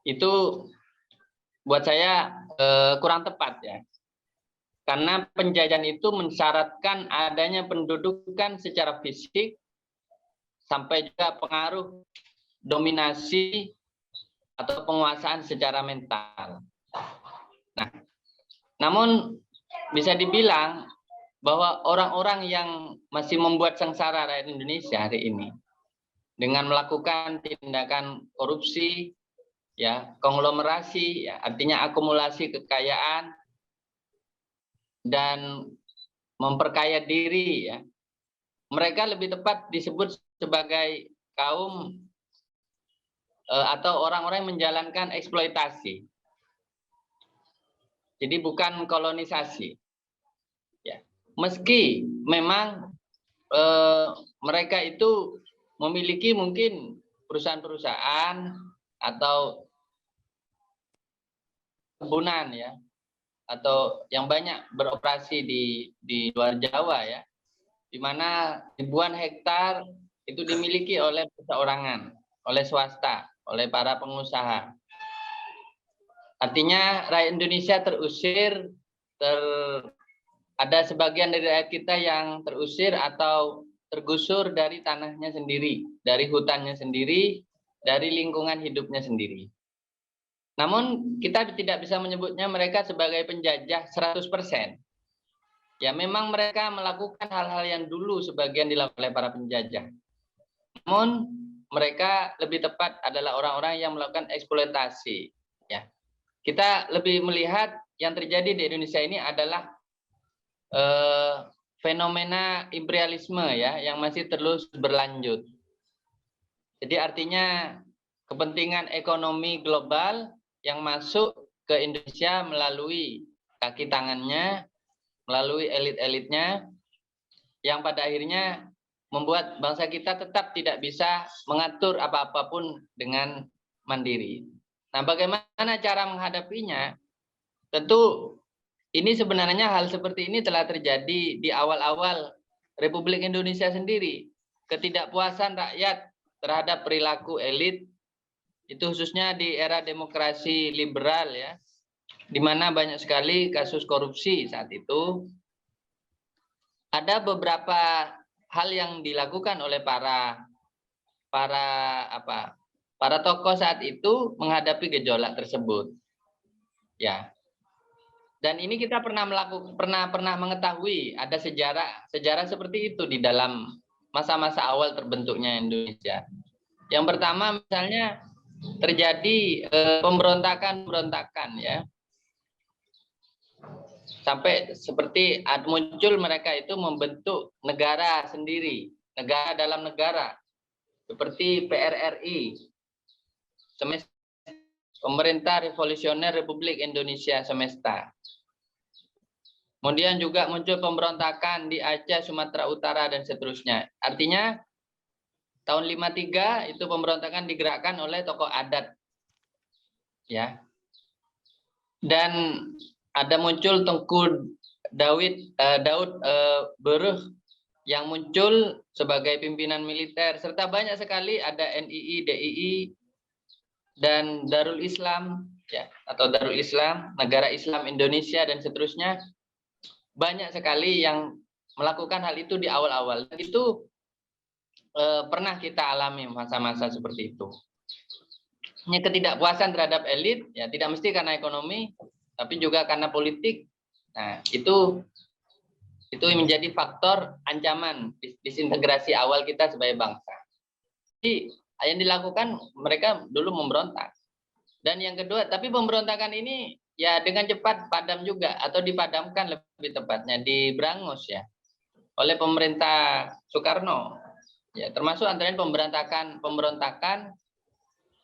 itu buat saya kurang tepat ya. Karena penjajahan itu mensyaratkan adanya pendudukan secara fisik sampai juga pengaruh dominasi atau penguasaan secara mental. Nah, namun bisa dibilang bahwa orang-orang yang masih membuat sengsara rakyat Indonesia hari ini dengan melakukan tindakan korupsi, ya, konglomerasi, ya, artinya akumulasi kekayaan dan memperkaya diri, ya, mereka lebih tepat disebut sebagai kaum atau orang-orang yang menjalankan eksploitasi. Jadi bukan kolonisasi. Ya. Meski memang mereka itu memiliki mungkin perusahaan-perusahaan atau kebunan ya, atau yang banyak beroperasi di luar Jawa ya, di mana ribuan hektar itu dimiliki oleh perorangan, oleh swasta, oleh para pengusaha. Artinya rakyat Indonesia terusir, ada sebagian dari rakyat kita yang terusir atau tergusur dari tanahnya sendiri, dari hutannya sendiri, dari lingkungan hidupnya sendiri. Namun kita tidak bisa menyebutnya mereka sebagai penjajah 100%. Ya memang mereka melakukan hal-hal yang dulu sebagian dilakukan oleh para penjajah. Namun mereka lebih tepat adalah orang-orang yang melakukan eksploitasi. Ya. Kita lebih melihat yang terjadi di Indonesia ini adalah fenomena imperialisme ya yang masih terus berlanjut. Jadi artinya kepentingan ekonomi global yang masuk ke Indonesia melalui kaki tangannya, melalui elit-elitnya, yang pada akhirnya membuat bangsa kita tetap tidak bisa mengatur apa-apapun dengan mandiri. Nah, bagaimana cara menghadapinya? Tentu ini sebenarnya hal seperti ini telah terjadi di awal-awal Republik Indonesia sendiri. Ketidakpuasan rakyat terhadap perilaku elit, itu khususnya di era demokrasi liberal ya, di mana banyak sekali kasus korupsi saat itu. Ada beberapa hal yang dilakukan oleh para tokoh saat itu menghadapi gejolak tersebut. Ya. Dan ini kita pernah mengetahui ada sejarah seperti itu di dalam masa-masa awal terbentuknya Indonesia. Yang pertama misalnya terjadi pemberontakan ya. Sampai seperti muncul mereka itu membentuk negara sendiri, negara dalam negara. Seperti PRRI, Pemerintah Revolusioner Republik Indonesia Semesta. Kemudian juga muncul pemberontakan di Aceh, Sumatera Utara, dan seterusnya. Artinya tahun 53 itu pemberontakan digerakkan oleh tokoh adat. Ya. Dan ada muncul Tengku Daud Beruh yang muncul sebagai pimpinan militer, serta banyak sekali ada NII, DII, dan Darul Islam, ya, atau Darul Islam, Negara Islam Indonesia, dan seterusnya. Banyak sekali yang melakukan hal itu di awal-awal. Itu pernah kita alami masa-masa seperti itu. Hanya ketidakpuasan terhadap elit, ya tidak mesti karena ekonomi, tapi juga karena politik. Nah, itu menjadi faktor ancaman disintegrasi awal kita sebagai bangsa. Jadi yang dilakukan mereka dulu memberontak. Dan yang kedua, tapi pemberontakan ini ya dengan cepat padam juga, atau dipadamkan lebih tepatnya, diberangus ya oleh pemerintah Soekarno. Ya, termasuk antara pemberontakan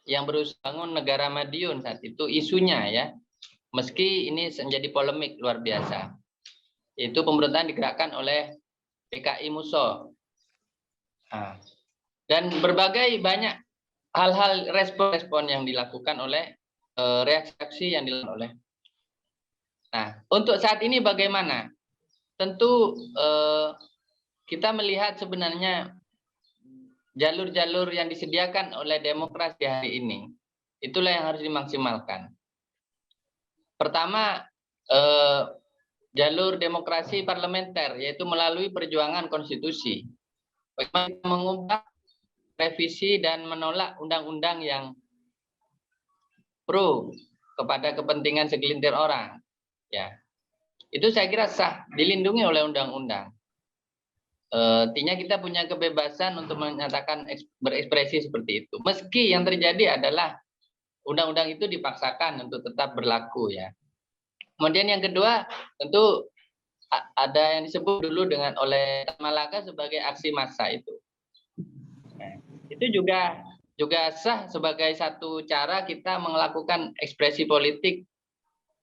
yang berusaha bangun negara Madiun saat itu isunya ya. Meski ini menjadi polemik luar biasa. Itu pemberontakan digerakkan oleh PKI Muso. Nah, dan berbagai banyak hal-hal respon yang dilakukan oleh reaksi yang dilakukan oleh. Nah, untuk saat ini bagaimana? Tentu kita melihat sebenarnya jalur-jalur yang disediakan oleh demokrasi hari ini, itulah yang harus dimaksimalkan. Pertama, jalur demokrasi parlementer, yaitu melalui perjuangan konstitusi. Bagaimana mengubah, revisi, dan menolak undang-undang yang pro kepada kepentingan segelintir orang. Ya, itu saya kira sah, dilindungi oleh undang-undang. Artinya kita punya kebebasan untuk menyatakan berekspresi seperti itu. Meski yang terjadi adalah undang-undang itu dipaksakan untuk tetap berlaku ya. Kemudian yang kedua, tentu ada yang disebut dulu oleh Malaka sebagai aksi massa itu. Nah, itu juga sah sebagai satu cara kita melakukan ekspresi politik.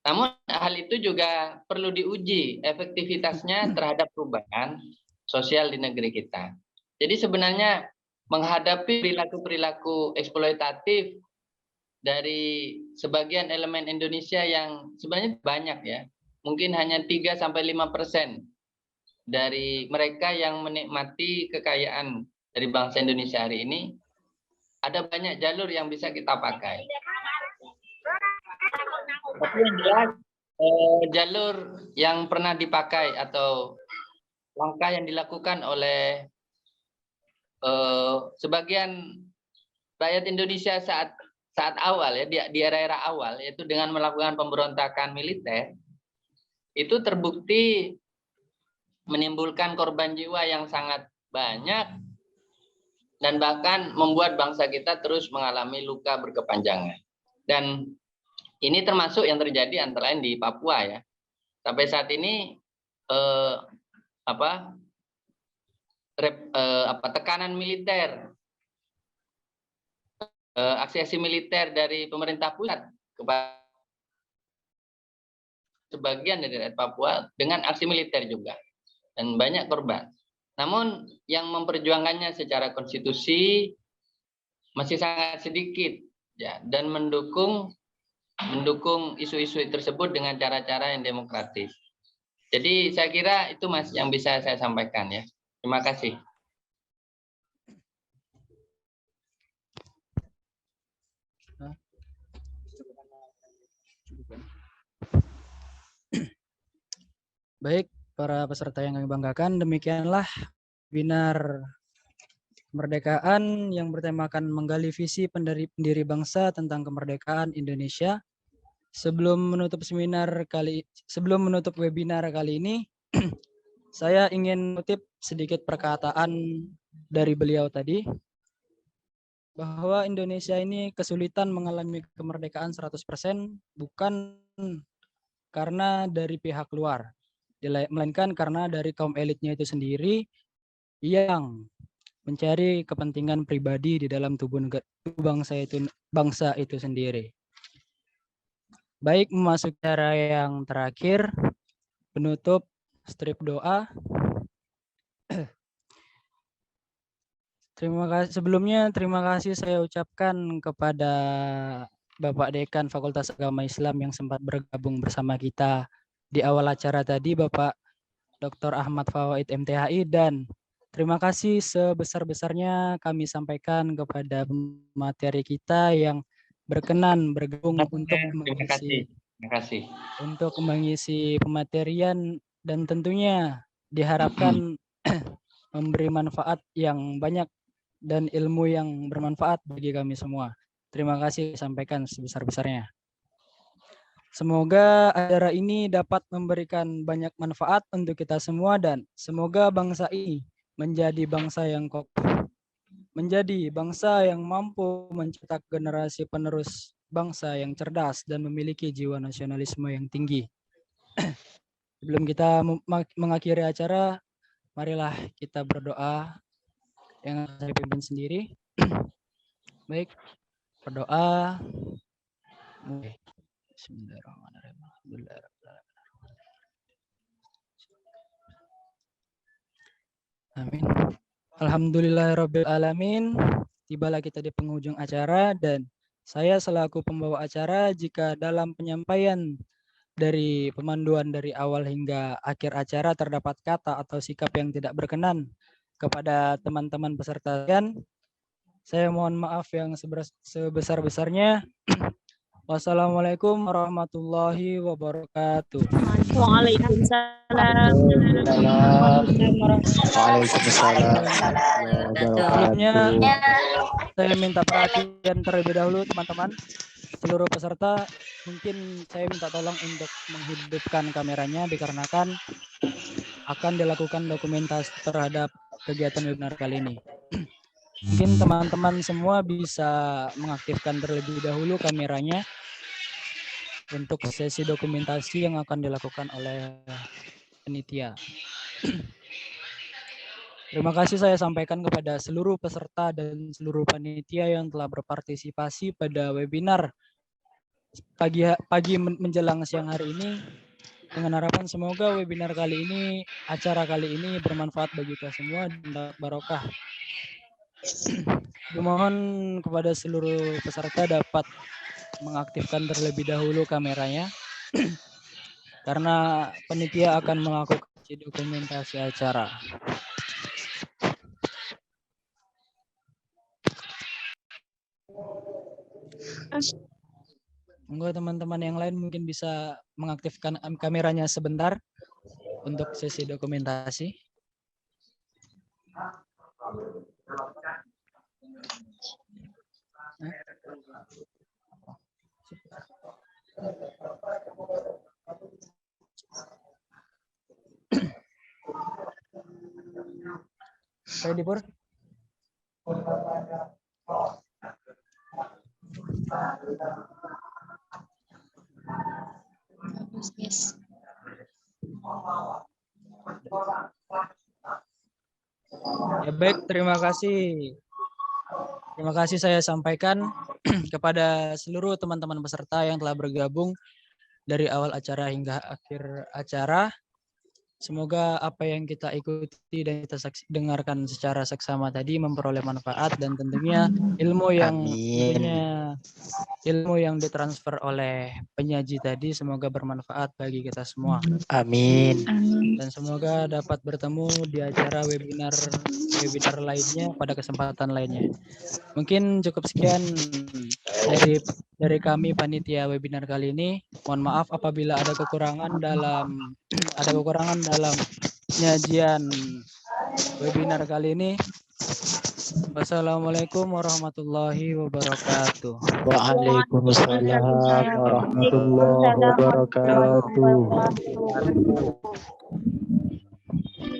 Namun hal itu juga perlu diuji efektivitasnya terhadap perubahan sosial di negeri kita. Jadi sebenarnya menghadapi perilaku-perilaku eksploitatif dari sebagian elemen Indonesia yang sebenarnya banyak ya, mungkin hanya 3-5% dari mereka yang menikmati kekayaan dari bangsa Indonesia hari ini, ada banyak jalur yang bisa kita pakai. Tapi yang jelas jalur yang pernah dipakai atau langkah yang dilakukan oleh sebagian rakyat Indonesia saat awal ya, di era-era awal, yaitu dengan melakukan pemberontakan militer, itu terbukti menimbulkan korban jiwa yang sangat banyak dan bahkan membuat bangsa kita terus mengalami luka berkepanjangan. Dan ini termasuk yang terjadi antara lain di Papua ya. Sampai saat ini tekanan militer, aksi-aksi militer dari pemerintah pusat kepada sebagian dari rakyat Papua dengan aksi militer juga, dan banyak korban. Namun yang memperjuangkannya secara konstitusi masih sangat sedikit ya, dan mendukung isu-isu tersebut dengan cara-cara yang demokratis. Jadi saya kira itu Mas yang bisa saya sampaikan ya. Terima kasih. Baik, para peserta yang kami banggakan, demikianlah webinar kemerdekaan yang bertemakan menggali visi pendiri bangsa tentang kemerdekaan Indonesia. Sebelum menutup webinar kali ini, saya ingin mengutip sedikit perkataan dari beliau tadi, bahwa Indonesia ini kesulitan mengalami kemerdekaan 100% bukan karena dari pihak luar, melainkan karena dari kaum elitnya itu sendiri yang mencari kepentingan pribadi di dalam tubuh bangsa itu sendiri. Baik, memasuki cara yang terakhir, penutup strip doa. Sebelumnya terima kasih saya ucapkan kepada Bapak Dekan Fakultas Agama Islam yang sempat bergabung bersama kita di awal acara tadi, Bapak Dr. Ahmad Fawaid MTHI, dan terima kasih sebesar-besarnya kami sampaikan kepada materi kita yang berkenan bergabung untuk mengisi pematerian, dan tentunya diharapkan memberi manfaat yang banyak dan ilmu yang bermanfaat bagi kami semua. Terima kasih sampaikan sebesar-besarnya. Semoga acara ini dapat memberikan banyak manfaat untuk kita semua, dan semoga bangsa ini menjadi bangsa yang kokoh, menjadi bangsa yang mampu mencetak generasi penerus bangsa yang cerdas dan memiliki jiwa nasionalisme yang tinggi. Sebelum kita mengakhiri acara, marilah kita berdoa yang saya pimpin sendiri. Baik, berdoa. Bismillahirrahmanirrahim. Amin. Alhamdulillahirabbil alamin. Tibalah kita di penghujung acara, dan saya selaku pembawa acara, jika dalam penyampaian dari pemanduan dari awal hingga akhir acara terdapat kata atau sikap yang tidak berkenan kepada teman-teman peserta, saya mohon maaf yang sebesar-besarnya. Wassalamualaikum warahmatullahi wabarakatuh. Waalaikumsalam. Sebelumnya saya minta perhatian terlebih dahulu teman-teman, seluruh peserta. Mungkin saya minta tolong untuk menghidupkan kameranya dikarenakan akan dilakukan dokumentasi terhadap kegiatan webinar kali ini. Mungkin teman-teman semua bisa mengaktifkan terlebih dahulu kameranya untuk sesi dokumentasi yang akan dilakukan oleh panitia. Terima kasih saya sampaikan kepada seluruh peserta dan seluruh panitia yang telah berpartisipasi pada webinar pagi menjelang siang hari ini, dengan harapan semoga webinar kali ini, acara kali ini bermanfaat bagi kita semua dan barokah. Mohon kepada seluruh peserta dapat mengaktifkan terlebih dahulu kameranya karena panitia akan melakukan dokumentasi acara. Monggo teman-teman yang lain mungkin bisa mengaktifkan kameranya sebentar untuk sesi dokumentasi. Ready, Pur? Yes. Ya baik, terima kasih. Terima kasih saya sampaikan kepada seluruh teman-teman peserta yang telah bergabung dari awal acara hingga akhir acara. Semoga apa yang kita ikuti dan kita dengarkan secara seksama tadi memperoleh manfaat, dan tentunya ilmu yang ditransfer oleh penyaji tadi semoga bermanfaat bagi kita semua. Amin. Dan semoga dapat bertemu di acara webinar lainnya pada kesempatan lainnya. Mungkin cukup sekian dari kami panitia webinar kali ini. Mohon maaf apabila ada kekurangan dalam penyajian webinar kali ini. Wassalamualaikum warahmatullahi wabarakatuh. Waalaikumsalam warahmatullahi wabarakatuh.